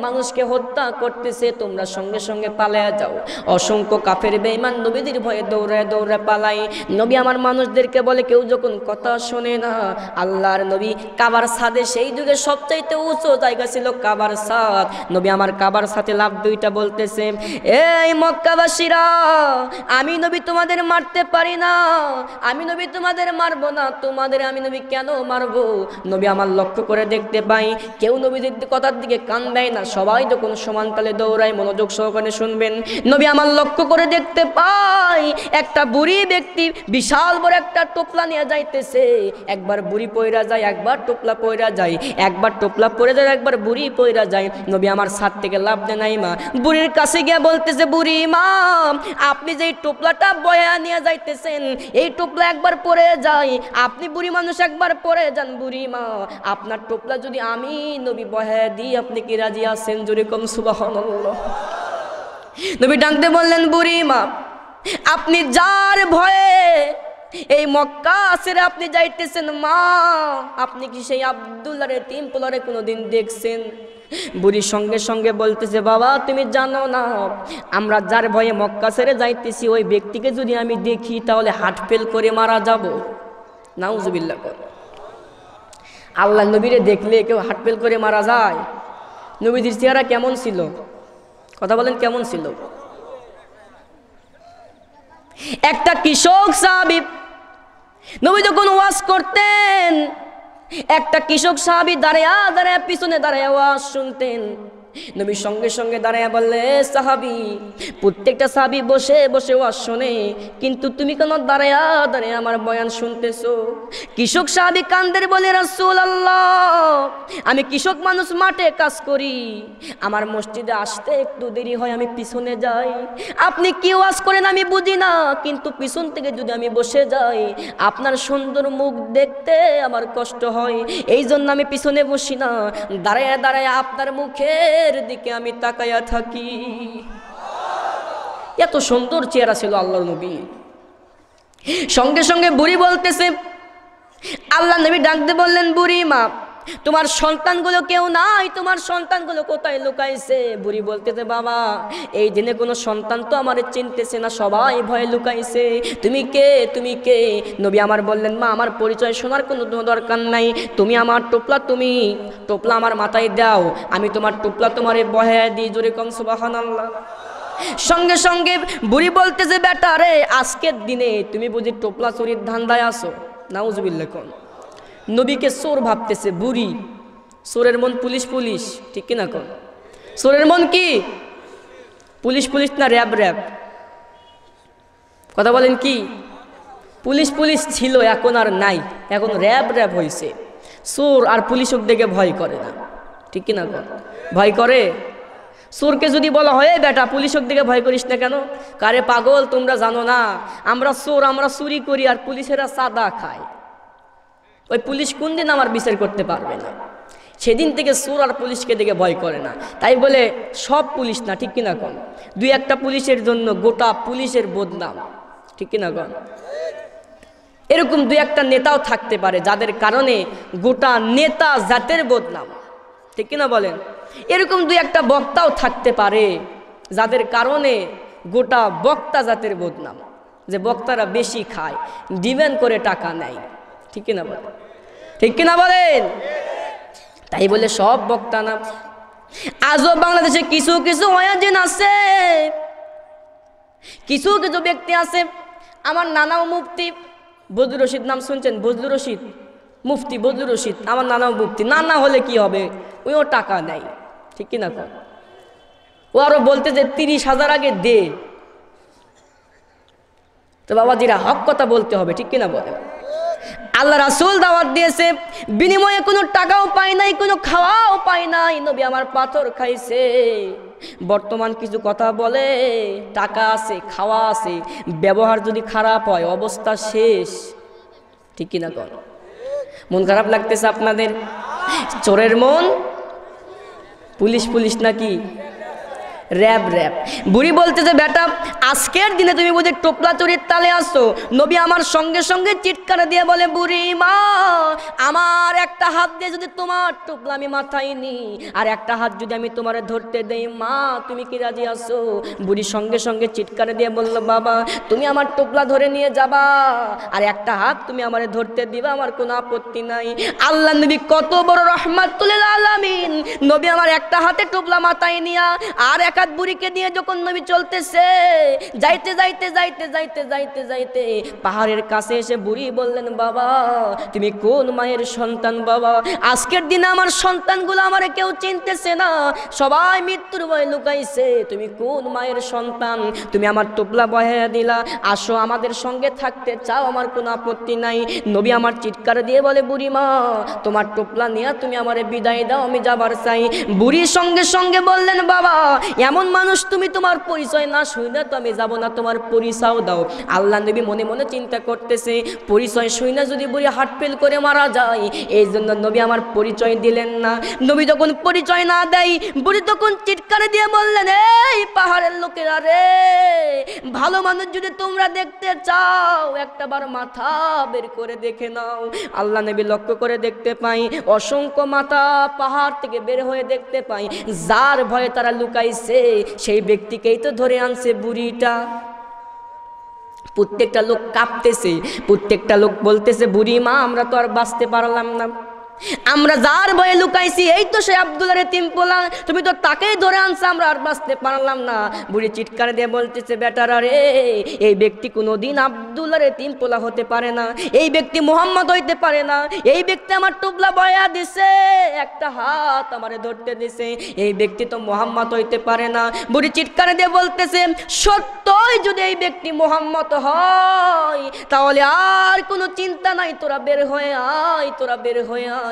মানুষকে হত্যা করতেছে, তোমরা সঙ্গে সঙ্গে পালায়া যাও। অসংখ্য কাফের বেঈমান নবীদের ভয়ে দৌড়ায় দৌড়ায় পালাই। নবী আমার মানুষদেরকে বলে, কেউ যখন কথা শোনে না, আল্লাহর নবী কাবার ছাদে, সেই যুগে সবচাইতে উঁচু জায়গা ছিল কাবার ছাদ, নবী আমার কাবার ছাদে লাভ দুইটা বলতেছে, এই মক্কাবাসীরা, আমি নবী তোমাদের মারতে পারি না, আমি নবী তোমাদের মারবো না, তোমাদের আমি নবী কেন মারবো? নবী আমার লক্ষ্য করে দেখতে পাই কেউ নবীদের কথার দিকে কান দেয় না, সবাই যখন সমান তালে দৌড়ায়। মনোযোগ সহকারে শুনবেন। নবী আমার লক্ষ্য করে দেখতে পাই একটা বুড়ি ব্যক্তি বিশাল বড় একটা টোপলা নিয়ে যাইতেছে, একবার বুড়ি পয়রা যায়, একবার টোপলা পয়রা যায়, একবার টোপলা পরে যায়, একবার বুড়ি পয়রা যায়। নবী আমার ছাদ থেকে লাভ দেয় নাই মা, বুড়ির কাছে গিয়ে বলতেছে, বুড়ি মা, আপনি যে টোপলাটা বয়া নিয়ে যাইতেছেন, এই টোপলা একবার পরে যায়, আপনি বুড়ি মানুষ একবার পরে যান, বুড়ি মা, আপনার টোপলা যদি আমি নবী বয়া দিই, আপনি কি রাজি আছেন? জোরে কম সুবহানাল্লাহ। নবী ডাকতে বললেন, বুড়ি মা, আপনি যার ভয়ে এই মক্কা ছেড়ে আপনি যাইতেছেন, মা, আপনি কি সেই আব্দুল্লাহর এতিম পোলারে কোনোদিন দেখছেন? বুড়ি সঙ্গে সঙ্গে বলতেছে, বাবা, তুমি জানো না, আমরা যার ভয়ে মক্কা ছেড়ে যাইতেছি, ওই ব্যক্তিকে যদি আমি দেখি তাহলে হার্ট ফেল করে মারা যাব। নাউজুবিল্লাহ। আল্লাহ নবীরে দেখলে কেউ হার্ট ফেল করে মারা যায়? নবীজির চেহারা কেমন ছিল? কথা বলেন, কেমন ছিল? একটা কৃষক সাহাবী, নবী যখন ওয়াজ করতেন, একটা কৃষক সাহাবী দাঁড়ায়া দাঁড়ায়া পিছনে দাঁড়ায়া ওয়াজ শুনতেন। নবী সঙ্গে সঙ্গে দাঁড়ায়া বললে, সাহাবী, প্রত্যেকটা সাহাবী বসে বসে ওয়াজ শোনে, কিন্তু তুমি কেন দাঁড়ায়া দাঁড়ায়া আমার বয়ান শুনতেছো? কৃষক সাহাবী কান্দের বলে, রাসূলুল্লাহ, আমি কৃষক মানুষ, মাঠে কাজ করি, আমার মসজিদে আসতে একটু দেরি হয়, আমি পিছনে যাই। আপনি কি ওয়াজ করেন আমি বুঝি না, কিন্তু পিছন থেকে যদি আমি বসে যাই, আপনার সুন্দর মুখ দেখতে আমার কষ্ট হয়, এই জন্য আমি পিছনে বসি না, দাঁড়ায়া দাঁড়ায়া আপনার মুখের দিকে আমি তাকায়া থাকি। এত সুন্দর চেহারা ছিল আল্লাহর নবী। সঙ্গে সঙ্গে বুড়ি বলতেছে, আল্লাহ নবী ডাকতে বললেন, বুড়ি মা, তোমার সন্তানগুলো কেউ নাই, তোমার সন্তানগুলো কোথায় লুকাইছে? বুড়ি বলতেছে, বাবা, এই দিনে কোনো সন্তান তো আমার চিনতেছে না, সবাই ভয়ে লুকাইছে, তুমি কে, তুমি কে? নবী আমার বললেন, মা, আমার পরিচয় শোনার কোনো দরকার নাই, তুমি আমার টোপলা, তুমি টোপলা আমার মাথায় দাও, আমি তোমার টোপলা তোমারে বহায়া দিই। জোরে কম সুবহানাল্লাহ। সঙ্গে সঙ্গে বুড়ি বলতেছে, বেটা রে, আজকের দিনে তুমি বুঝি টোপলা চুরির ধান্দায় আসো? নাউজুবিল্লাহ। কোন নবীকে চোর ভাবতেছে বুড়ি, চোরের মন পুলিশ পুলিশ, ঠিক কিনা? কোন চোরের মন কি পুলিশ পুলিশ না র্যাব র্যাব? কথা বলেন কি? পুলিশ পুলিশ ছিল, এখন আর নাই, এখন র্যাব র্যাব হয়েছে। চোর আর পুলিশক দেখে ভয় করে না, ঠিক কিনা? ভয় করে? চোরকে যদি বলা হয় বেটা পুলিশক দিকে ভয় করিস না কেন, কারে পাগল তোমরা জানো না আমরা চোর, আমরা চুরি করি আর পুলিশেরা চাঁদা খায়, ওই পুলিশ কোন দিন আমার বিচার করতে পারবে না। সেদিন থেকে চোর আর পুলিশকে দেখে ভয় করে না। তাই বলে সব পুলিশ না, ঠিক কিনা কন? দুই একটা পুলিশের জন্য গোটা পুলিশের বদনাম, ঠিক কিনা কন? এরকম দুই একটা নেতাও থাকতে পারে যাদের কারণে গোটা নেতা জাতের বদনাম, ঠিক কিনা বলেন? এরকম দুই একটা বক্তাও থাকতে পারে যাদের কারণে গোটা বক্তা জাতের বদনাম, যে বক্তারা বেশি খায়, ডিমান্ড করে টাকা নেয়, ঠিক কিনা বলেন? ঠিক কিনা বলেন? তাই বলে সব বক্তা না। আজও বাংলাদেশে কিছু কিছু ওয়াজিন আছে, কিছু কিছু ব্যক্তি আছে। আমার নানাও মুফতি বজলুর রশিদ, নাম শুনছেন? বজলুর রশিদ মুফতি, বজলুর রশিদ আমার নানাও মুফতি। নানা হলে কি হবে, ওইও টাকা নেয়, ঠিক কিনা কর? ও আরো বলতে যে 30,000 আগে দে। তো বাবাজিরা হক কথা বলতে হবে, ঠিক কিনা বলেন? আল্লাহ রাসূল দাওয়াত দিয়েছে, বিনিময়ে কোনো টাকাও পায় নাই, কোনো খাওয়াও পায় নাই। নবী আমার পাথর খাইছে। বর্তমান কিছু কথা বলে টাকা আছে, খাওয়া আছে, ব্যবহার যদি খারাপ হয় অবস্থা শেষ, ঠিক কিনা কর? মন খারাপ লাগতেছে আপনাদের? চোরের মন পুলিশ পুলিশ নাকি র্যাব র্যাব। বুড়ি বলতে যে বেটা আজকের দিনে তুমি বোধহয় টোপলা চুরির তালে আসছো। নবী আমার সঙ্গে সঙ্গে চিৎকার দিয়ে বলে, বুড়ি মা আমার একটা হাত দিয়ে যদি তোমার টোপলা আমি মাথায় নি, আর একটা হাত যদি আমি তোমার ধরতে দেই, মা তুমি কি রাজি আছো? বুড়ি সঙ্গে সঙ্গে চিৎকার দিয়ে বলল, বাবা তুমি আমার টোপলা ধরে নিয়ে যাবা আর একটা হাত তুমি আমারে ধরতে দিবা, আমার কোনো আপত্তি নাই। আল্লাহ নবী কত বড় রহমাতুল আলামিন, নবী আমার একটা হাতে টোপলা মাথায় নিয়া আর এক হাত বুড়িকে দিয়ে যখন নবী চলতেছে, যাইতে যাইতে যাইতে যাইতে যাইতে যাইতে পাহাড়ের কাছে এসে বুড়ি বললেন, বাবা তুমি কোন মায়ের সন্তান? বাবা আজকের দিনে আমার সন্তানগুলো আমারে কেউ চিনতেছে না, সবাই মৃত্যুর ভয় লুকাইছে, তুমি কোন মায়ের সন্তান? তুমি আমার টোপলা বহাইয়া দিলা, আসো আমাদের সঙ্গে থাকতে চাও, আমার কোনো আপত্তি নাই। নবী আমার চিৎকার দিয়ে বলে, বুড়ি মা তোমার টোপলা নিয়ে তুমি আমারে বিদায় দাও, আমি যাবার চাই। বুড়ির সঙ্গে সঙ্গে বললেন, বাবা এমন মানুষ তুমি, তোমার পরিচয় না শুনে তো আমি যাব না, তোমার পরিচয় দাও। আল্লাহ নবী মনে মনে চিন্তা করতেছে, পরিচয় শুনে যদি বুড়ি হার্ট ফেল করে মারা যায়, এই জন্য নবী আমার পরিচয় দিলেন না। নবী যখন পরিচয় না দেয়, বুড়ি তখন চিৎকার দিয়ে বললেন, এই পাহাড়ের লোকেরা রে, ভালো মানুষ যদি তোমরা দেখতে চাও একটাবার মাথা বের করে দেখে নাও। আল্লাহ নবী লক্ষ্য করে দেখতে পাই অসংখ্য মাথা পাহাড় থেকে বের হয়ে দেখতে পাই, যার ভয়ে তারা লুকাইছে সেই ব্যক্তিকেই তো ধরে আনছে বুড়িটা। প্রত্যেকটা লোক কাঁপতেছে, প্রত্যেকটা লোক বলতেছে, বুড়ি মা আমরা তো আর বাঁচতে পারলাম না, আমরা যার ভয়ে লুকাইছি এই তো সে আব্দুল্লাহ এতিম পোলা, তুমি তো তাকেই ধরে আনছো, আমরা আর বাঁচতে পারলাম না। বুড়ি চিৎকার দিয়ে বলতেছে, বেটারা রে, এই ব্যক্তি কোনোদিন আব্দুল্লাহ এতিম পোলা হতে পারে না, এই ব্যক্তি মোহাম্মদ হইতে পারে না, এই ব্যক্তি আমার টোপলা বয়া দিছে, একটা হাত আমারে ধরতে দিছে, এই ব্যক্তি তো মোহাম্মদ হইতে পারে না। বুড়ি চিৎকার দিয়ে বলতেছে, সত্যই যদি এই ব্যক্তি মোহাম্মদ হয় তাহলে আর কোনো চিন্তা নাই, তোরা বের হয়ে আয়, তোরা বের হয়ে আয়।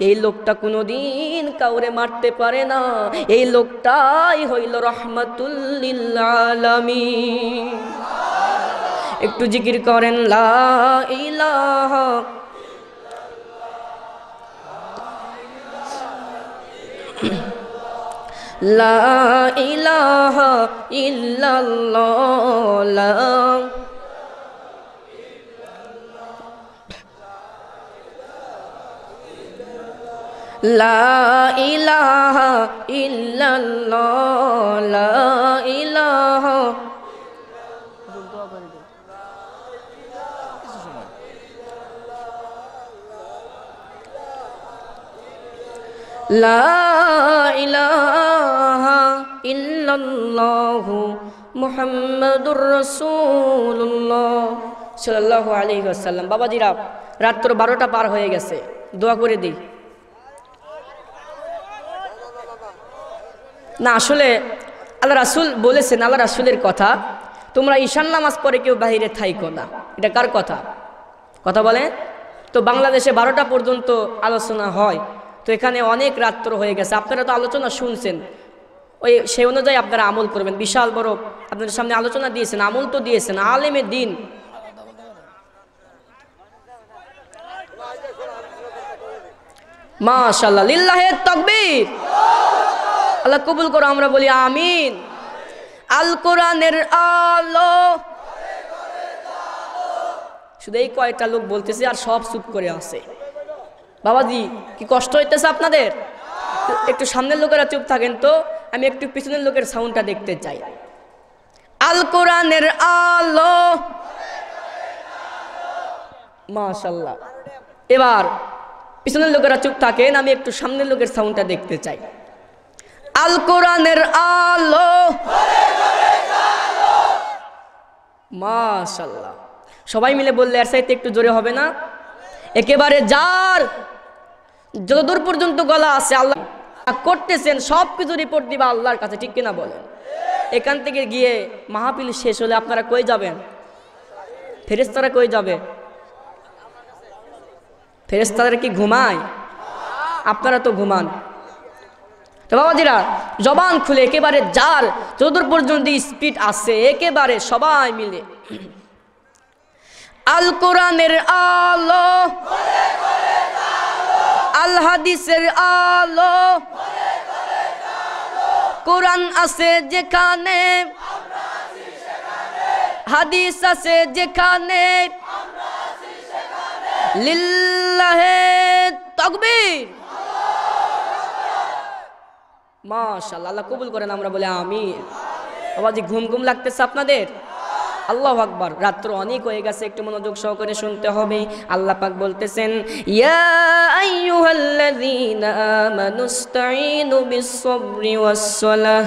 এই লোকটা কোনোদিন কাউরে মারতে পারে না, এই লোকটাই হইল রহমাতুল লিল আলামিন। একটু জিকির করেন, লা ইলাহা লা ইলাহা ইল্লাল্লাহ, লা ইলাহা ইল্লাল্লাহ, লা ইলাহা লা ইলাহা ইল্লাল্লাহ মুহাম্মাদুর রাসূলুল্লাহ সাল্লাল্লাহু আলাইহি ওয়াসাল্লাম। বাবাজিরা রাত্র 12টা পার হয়ে গেছে, দোয়া করে দিই না। আসলে আল্লাহ রাসূল বলেছেন, আল্লাহ রাসূলের কথা, তোমরা ঈশান নামাজ পড়ে কেউ বাহিরে থাইকো না। এটা কার কথা? কথা বলে। তো বাংলাদেশে 12টা পর্যন্ত আলোচনা হয়, তো এখানে অনেক রাত্র হয়ে গেছে, আপনারা তো আলোচনা শুনছেন, ওই সেই অনুযায়ী আপনারা আমল করবেন। বিশাল বড় আপনাদের সামনে আলোচনা দিয়েছেন, আমল তো দিয়েছেন, আলেমে দিন। মাশাআল্লাহ, লিল্লাহে তাকবীর। আল্লাহ কবুল করো, আমরা বলি আমিন। আল কোরআনের আলো, শুধু এই কয়েকটা লোক বলতেছে আর সব চুপ করে আছে। বাবাজি কি কষ্ট হইতেছে আপনাদের? একটু সামনের লোকেরা চুপ থাকেন তো, আমি একটু পিছনের লোকের সাউন্ডটা দেখতে চাই। আল কোরআনের আলো, মাশাআল্লাহ। এবার পিছনের লোকেরা চুপ থাকেন, আমি একটু সামনের লোকের সাউন্ডটা দেখতে চাই। আল কোরআনের আলো, মাশাআল্লাহ। সবাই মিলে বললে এর চাইতে একটু জোরে হবে না? একেবারে যার যতদূর পর্যন্ত গলা আছে আল্লাহ করতেছেন সব কিছু রিপোর্ট দিবা আল্লাহর কাছে, ঠিক কিনা বলেন? এখান থেকে গিয়ে মাহফিল শেষ হলে আপনারা কই যাবেন? ফেরেশতারা কই যাবে? ফেরেশতারা কি ঘুমায়? আপনারা তো ঘুমান। তো বাবাজিরা জবান খুলে একেবারে যার যতদূর পর্যন্ত স্পিড আছে একেবারে সবাই মিলে আল কোরআনের আলো, আল হাদিসের আলো, কোরআন আছে যেখানে, হাদিস আছে যেখানে, লিল্লাহে তাকবীর। মাশাআল্লাহ, আল্লাহ কবুল করেন, আমরা বলি আমিন। বাবাজি ঘুম ঘুম লাগতেছে আপনাদের? আল্লাহু আকবার। রাত্র অনেক হয়ে গেছে, একটু মনোযোগ সহকারে শুনতে হবে। আল্লাহ পাক বলতেছেন, ইয়া আইয়ুহাল্লাযীনা আমানুস্তাঈনু বিস-সাবরি ওয়াস-সালাহ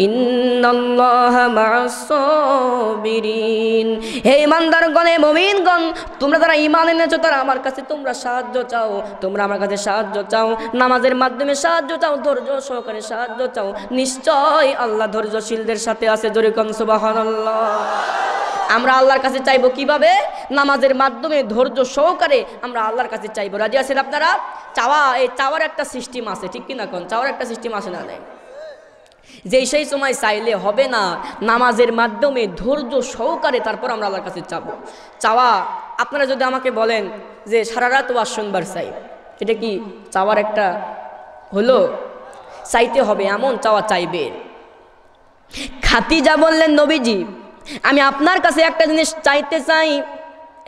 ইন্নাল্লাহা মা'আস-সাবিরিন। হে ঈমানদারগণ, হে মুমিনগণ, তোমরা যারা ঈমান এনেছো তারা আমার কাছে তোমরা সাহায্য চাও, তোমরা আমার কাছে সাহায্য চাও, নামাজের মাধ্যমে সাহায্য চাও, ধৈর্য সহকারে সাহায্য চাও, নিশ্চয় আল্লাহ ধৈর্যশীলদের সাথে আছে। জোরে কোন সুবহানাল্লাহ। আমরা আল্লাহর কাছে চাইবো কিভাবে? নামাজের মাধ্যমে ধৈর্য সহকারে আমরা আল্লাহর কাছে চাইবো। রাজি আছেন আপনারা? চাওয়া, এই চাওয়ার একটা সিস্টেম আছে, ঠিক কিনা কোন? চাওয়ার একটা সিস্টেম আছে না? নেই যে সেই সময় চাইলে হবে না, নামাজের মাধ্যমে ধৈর্য সহকারে তারপর আমরা আল্লাহর কাছে চাবো। চাওয়া, আপনারা যদি আমাকে বলেন যে সারা রাত ওয়াজ শুনবার চাই, এটা কি চাওয়ার একটা হলো? চাইতে হবে, এমন চাওয়া চাইবে। খাদিজা বললেন, নবীজি আমি আপনার কাছে একটা জিনিস চাইতে চাই,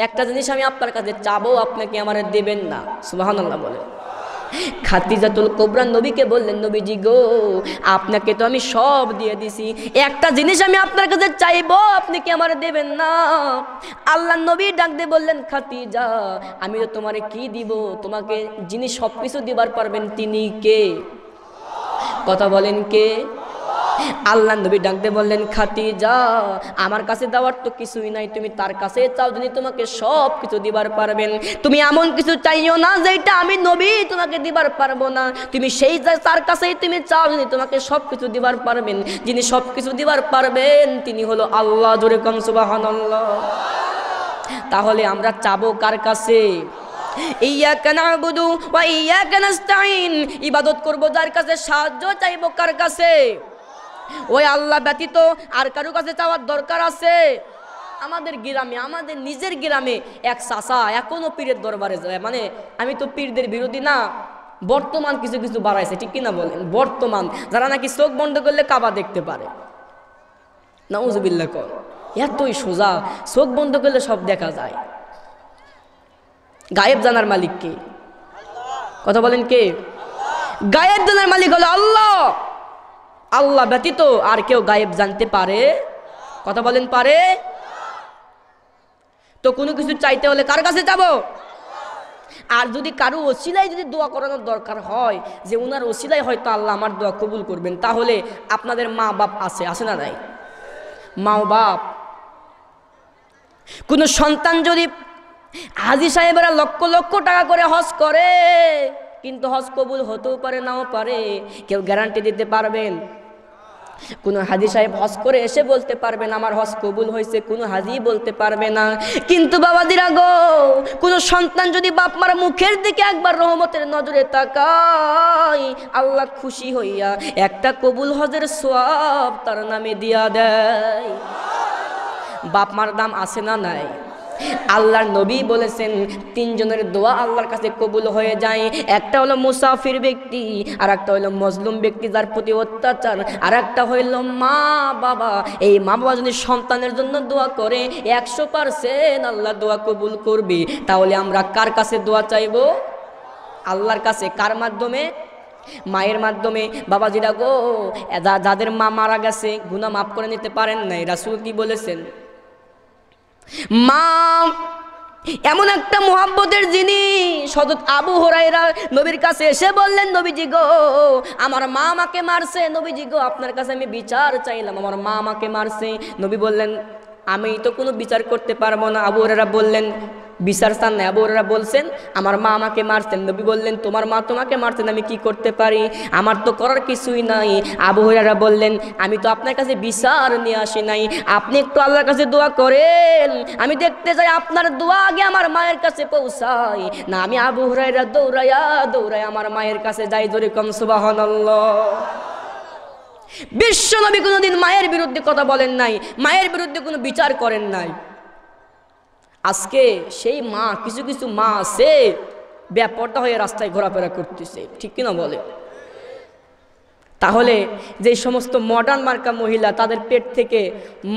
একটা জিনিস আমি আপনার কাছে চাবো, আপনাকে আমারে দেবেন না? সুবহানাল্লাহ বলে। খাদিজাতুল কুবরা নবীকে বললেন, নবীজি গো আপনাকে তো আমি সব দিয়ে দিছি, একটা জিনিস আমি আপনার কাছে চাইবো, আপনি কি আমারে দেবেন না? আল্লাহ নবী ডাক দিয়ে বললেন, খাদিজা আমি তো তোমারে কি দিব, তোমাকে যিনি সব কিছু দিবার পারবেন তিনি কে? কথা বলেন কে? আল্লাহ নবী ডাকতে বললেন, খাদিজা আমার কাছে দেওয়ার তো কিছুই নাই, তুমি তার কাছে চাও যিনি তোমাকে সব কিছু দিবার পারবেন। তুমি এমন কিছু চাইও না যেটা আমি নবী তোমাকে দিবার পারবো না, তুমি সেই তার কাছেই তুমি চাও যিনি তোমাকে সব কিছু দিবার পারবেন। যিনি সব কিছু দিবার পারবেন তিনি হলো আল্লাহ। জোরে কোন সুবহানাল্লাহ। তাহলে আমরা চাবো কার কাছে? ইয়াকা না'বুদু ওয়া ইয়াকা নাস্তাঈন, ইবাদত করব যার কাছে, সাহায্য চাইবো কার কাছে? ওই আল্লাহ ব্যতীত আর কারো কাছে চাওয়ার দরকার আছে? আমাদের গ্রামে, আমাদের নিজের গ্রামে এক চাচা এখনো পীরের দরবারে যায়। মানে আমি তো পীরদের বিরোধী না, বর্তমান কিছু কিছু বাড়াইছে, ঠিক কিনা বলেন? বর্তমান যারা নাকি চোখ বন্ধ করলে কাবা দেখতে পারে, নাউজুবিল্লাহ কর, এতই সোজা, চোখ বন্ধ করলে সব দেখা যায়। গায়েব জানার মালিক কে? কথা বলেন কে? গায়েব জানার মালিক হলো আল্লাহ। আল্লাহ ব্যতীত আর কেউ গায়েব জানতে পারে? কথা বলেন পারে? তো কোনো কিছু চাইতে হলে কার কাছে যাব? আর যদি কারো ওসিলায় যদি দোয়া করানোর দরকার হয়, যে উনার ওসিলায় হয়তো আল্লাহ আমার দোয়া কবুল করবেন, তাহলে আপনাদের মা বাপ আছে, আছে না নাই? মা বাপ, কোনো সন্তান যদি, হাজী সাহেবেরা লক্ষ লক্ষ টাকা করে হজ করে, কিন্তু হজ কবুল হতেও পারে নাও পারে, কেউ গ্যারান্টি দিতে পারবেন? কোনো হাজী সাহেব হজ করে এসে বলতে পারবে না আমার হজ কবুল হয়েছে, কোনো হাজী বলতে পারবে না। কিন্তু বাবাজিরা গো, কোনো সন্তান যদি বাপ মার মুখের দিকে একবার রহমতের নজরে তাকায়, আল্লাহ খুশি হইয়া একটা কবুল হজের সওয়াব তার নামে দিয়া দেয়। বাপ মার দাম আছে না নাই? আল্লাহর নবী বলেছেন তিনজনের দোয়া আল্লাহর কাছে কবুল হয়ে যায়। একটা হলো মুসাফির ব্যক্তি, আর একটা হলো মজলুম ব্যক্তি যার প্রতি অত্যাচার, আর একটা হইল মা বাবা। এই মা বাবা যদি সন্তানের জন্য দোয়া করে 100% আল্লাহ দোয়া কবুল করবে। তাহলে আমরা কার কাছে দোয়া চাইব? আল্লাহর কাছে। কার মাধ্যমে? মায়ের মাধ্যমে। বাবাজিরা গো, যাদের মা মারা গেছে গুনাহ মাফ করে নিতে পারেন নাই, রাসূল কি বলেছেন? মা এমন একটা মুহাব্বতের জিনিস। হযরত আবু হুরায়রা নবীর কাছে এসে বললেন, নবীজি গো, আমার মা আমাকে মারছে। নবীজি গো, আপনার কাছে আমি বিচার চাইলাম, আমার মা আমাকে মারছে। নবী বললেন, আমি তো কোনো বিচার করতে পারবো না। আবু হুরায়রা বললেন, বিচার চান না? আবু হুরায়রা বলছেন, আমার মা আমাকে মারতেন। নবী বললেন, তোমার মা তোমাকে মারতেন, আমি কি করতে পারি? আমার তো করার কিছুই নাই। আবু হুরায়রা বললেন, আমি তো আপনার কাছে বিচার নিয়ে আসি নাই, আপনি একটু আল্লাহর কাছে দোয়া করেন, আমি দেখতে চাই আপনার দোয়া আগে আমার মায়ের কাছে পৌঁছায় না। আমি আবু হুরায়রা দৌড়াইয়া দৌড়াইয়া আমার মায়ের কাছে যাই। জোরে কম সুবহানাল্লাহ। বিশ্ব নবী কোনোদিন মায়ের বিরুদ্ধে কথা বলেন নাই, মায়ের বিরুদ্ধে কোনো বিচার করেন নাই। আজকে সেই মা, কিছু কিছু মা আছে বেপরদা হয়ে রাস্তায় ঘোরাফেরা করতেছে, ঠিক কিনা বলে? তাহলে যে সমস্ত মডার্ন মার্কা মহিলা, তাদের পেট থেকে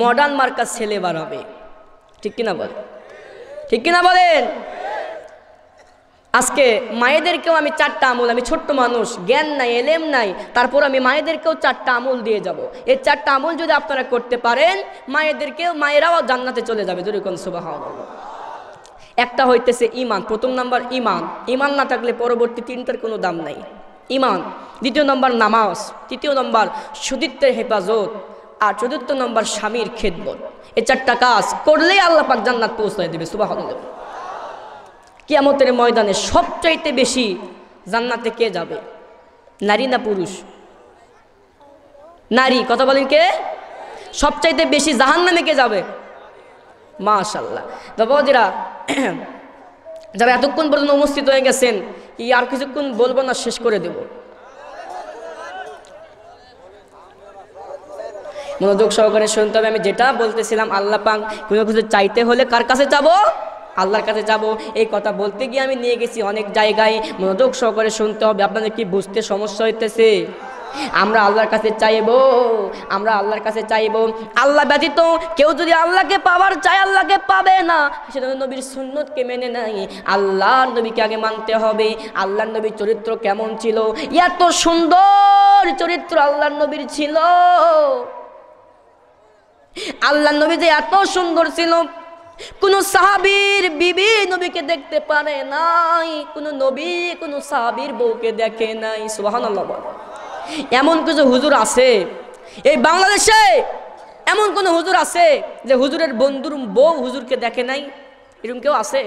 মডার্ন মার্কা ছেলে বাড়াবে, ঠিক কিনা বলে? ঠিক কিনা বলেন? আজকে মায়েদেরকেও আমি 4টা আমল, আমি ছোট্ট মানুষ, জ্ঞান নাই, এলেম নাই, তারপর আমি মায়েদেরকেও 4টা আমল দিয়ে যাব। এই 4টা আমল যদি আপনারা করতে পারেন, মায়েরাও জান্নাতে চলে যাবে। জোরে কোন সুবহানাল্লাহ। একটা হইতেছে ইমান। প্রথম নাম্বার ইমান। ইমান না থাকলে পরবর্তী 3টার কোনো দাম নাই। ইমান। দ্বিতীয় নম্বর নামাজ। তৃতীয় নম্বর সতীত্বের হেফাজত। আর চতুর্থ নম্বর স্বামীর খেদমত। এই 4টা কাজ করলেই আল্লাহ পাক জান্নাত পৌঁছায় দেবে। সুবহানাল্লাহ। কিয়ামতের ময়দানে সবচাইতে বেশি জান্নাতে কে যাবে? নারী না পুরুষ? নারী। কথা বলেন, কে? সবচাইতে বেশি জাহান্নামে কে যাবে? মাশাআল্লাহ। তো বাবাজিরা, যারা এতক্ষণ পর্যন্ত উপস্থিত হয়ে গেছেন, কি আর কিছুক্ষণ বলবো না, শেষ করে দেব। মনোযোগ সহকারে শুনতে হবে। আমি যেটা বলতেছিলাম, আল্লাহ পাক কোনো কিছু চাইতে হলে কার কাছে যাব? আল্লাহর কাছে যাব। এই কথা বলতে গিয়ে আমি নিয়ে গেছি অনেক জায়গায়। মনোযোগ সহকারে শুনতে হবে। আপনাদের কি বুঝতে সমস্যা হইতেছে? আমরা আল্লাহর কাছে চাইবো, আমরা আল্লাহর কাছে চাইবো। আল্লাহ ব্যতীত কেউ যদি আল্লাহকে পাওয়ার চায়, আল্লাহকে পাবে না। সেটা নবীর সুন্নতকে মেনে নাই, আল্লাহর নবীকে আগে মানতে হবে। আল্লাহর নবীর চরিত্র কেমন ছিল? এত সুন্দর চরিত্র আল্লাহর নবীর ছিল। আল্লাহর নবী যে এত সুন্দর ছিল, কোন সাহাবীর বিবি নবীকে দেখতে পারে নাই, কোন নবী কোন সাহাবীর বউকে দেখে নাই। সুবহানাল্লাহ। এমন কিছু হুজুর আছে এই বাংলাদেশে, এমন কোন হুজুর আছে যে হুজুরের বন্ধুর বউ হুজুরকে দেখে নাই? এরকম কেউ আছে?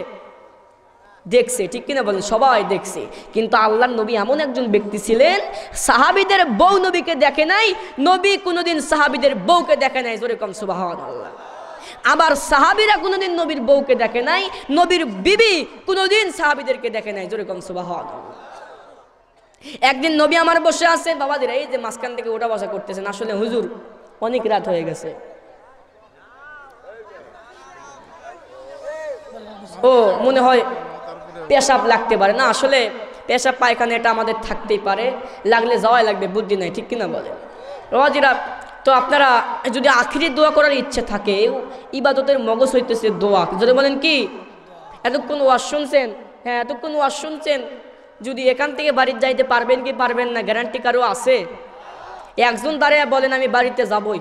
দেখছে, ঠিক কিনা বলেন? সবাই দেখছে। কিন্তু আল্লাহর নবী এমন একজন ব্যক্তি ছিলেন, সাহাবীদের বউ নবীকে দেখে নাই, নবী কোনোদিন সাহাবীদের বউকে দেখে নাই। জোরে কম সুবহানাল্লাহ। আবার সাহাবীরা কোনোদিন নবীর বউকে দেখে নাই, নবীর বিবি কোনোদিন সাহাবীদেরকে দেখে নাই। জোরে কম সুবহানাল্লাহ। একদিন নবী আমার বসে আছে, বাবাদের এই যে মাঝখান থেকে ওঠা বসা করতেছেন, আসলে হুজুর অনেক রাত হয়ে গেছে, ও মনে হয় পেশাব লাগতে পারে। না, আসলে পেশাব পায়খানা এটা আমাদের থাকতেই পারে, লাগলে যাওয়াই লাগবে, বুদ্ধি নাই, ঠিক কিনা বলে? বাবাজিরা, তো আপনারা যদি আখিরি দোয়া করার ইচ্ছে থাকে, ইবাদতের মগজ হইতেছে দোয়া। যদি বলেন কি এতক্ষণ ওয়াজ শুনছেন? হ্যাঁ, এতক্ষণ ওয়াজ শুনছেন। যদি এখান থেকে বাড়িতে যাইতে পারবেন কি পারবেন না, গ্যারান্টি কারো আছে? একজন দাঁড়িয়ে বলেন আমি বাড়িতে যাবই,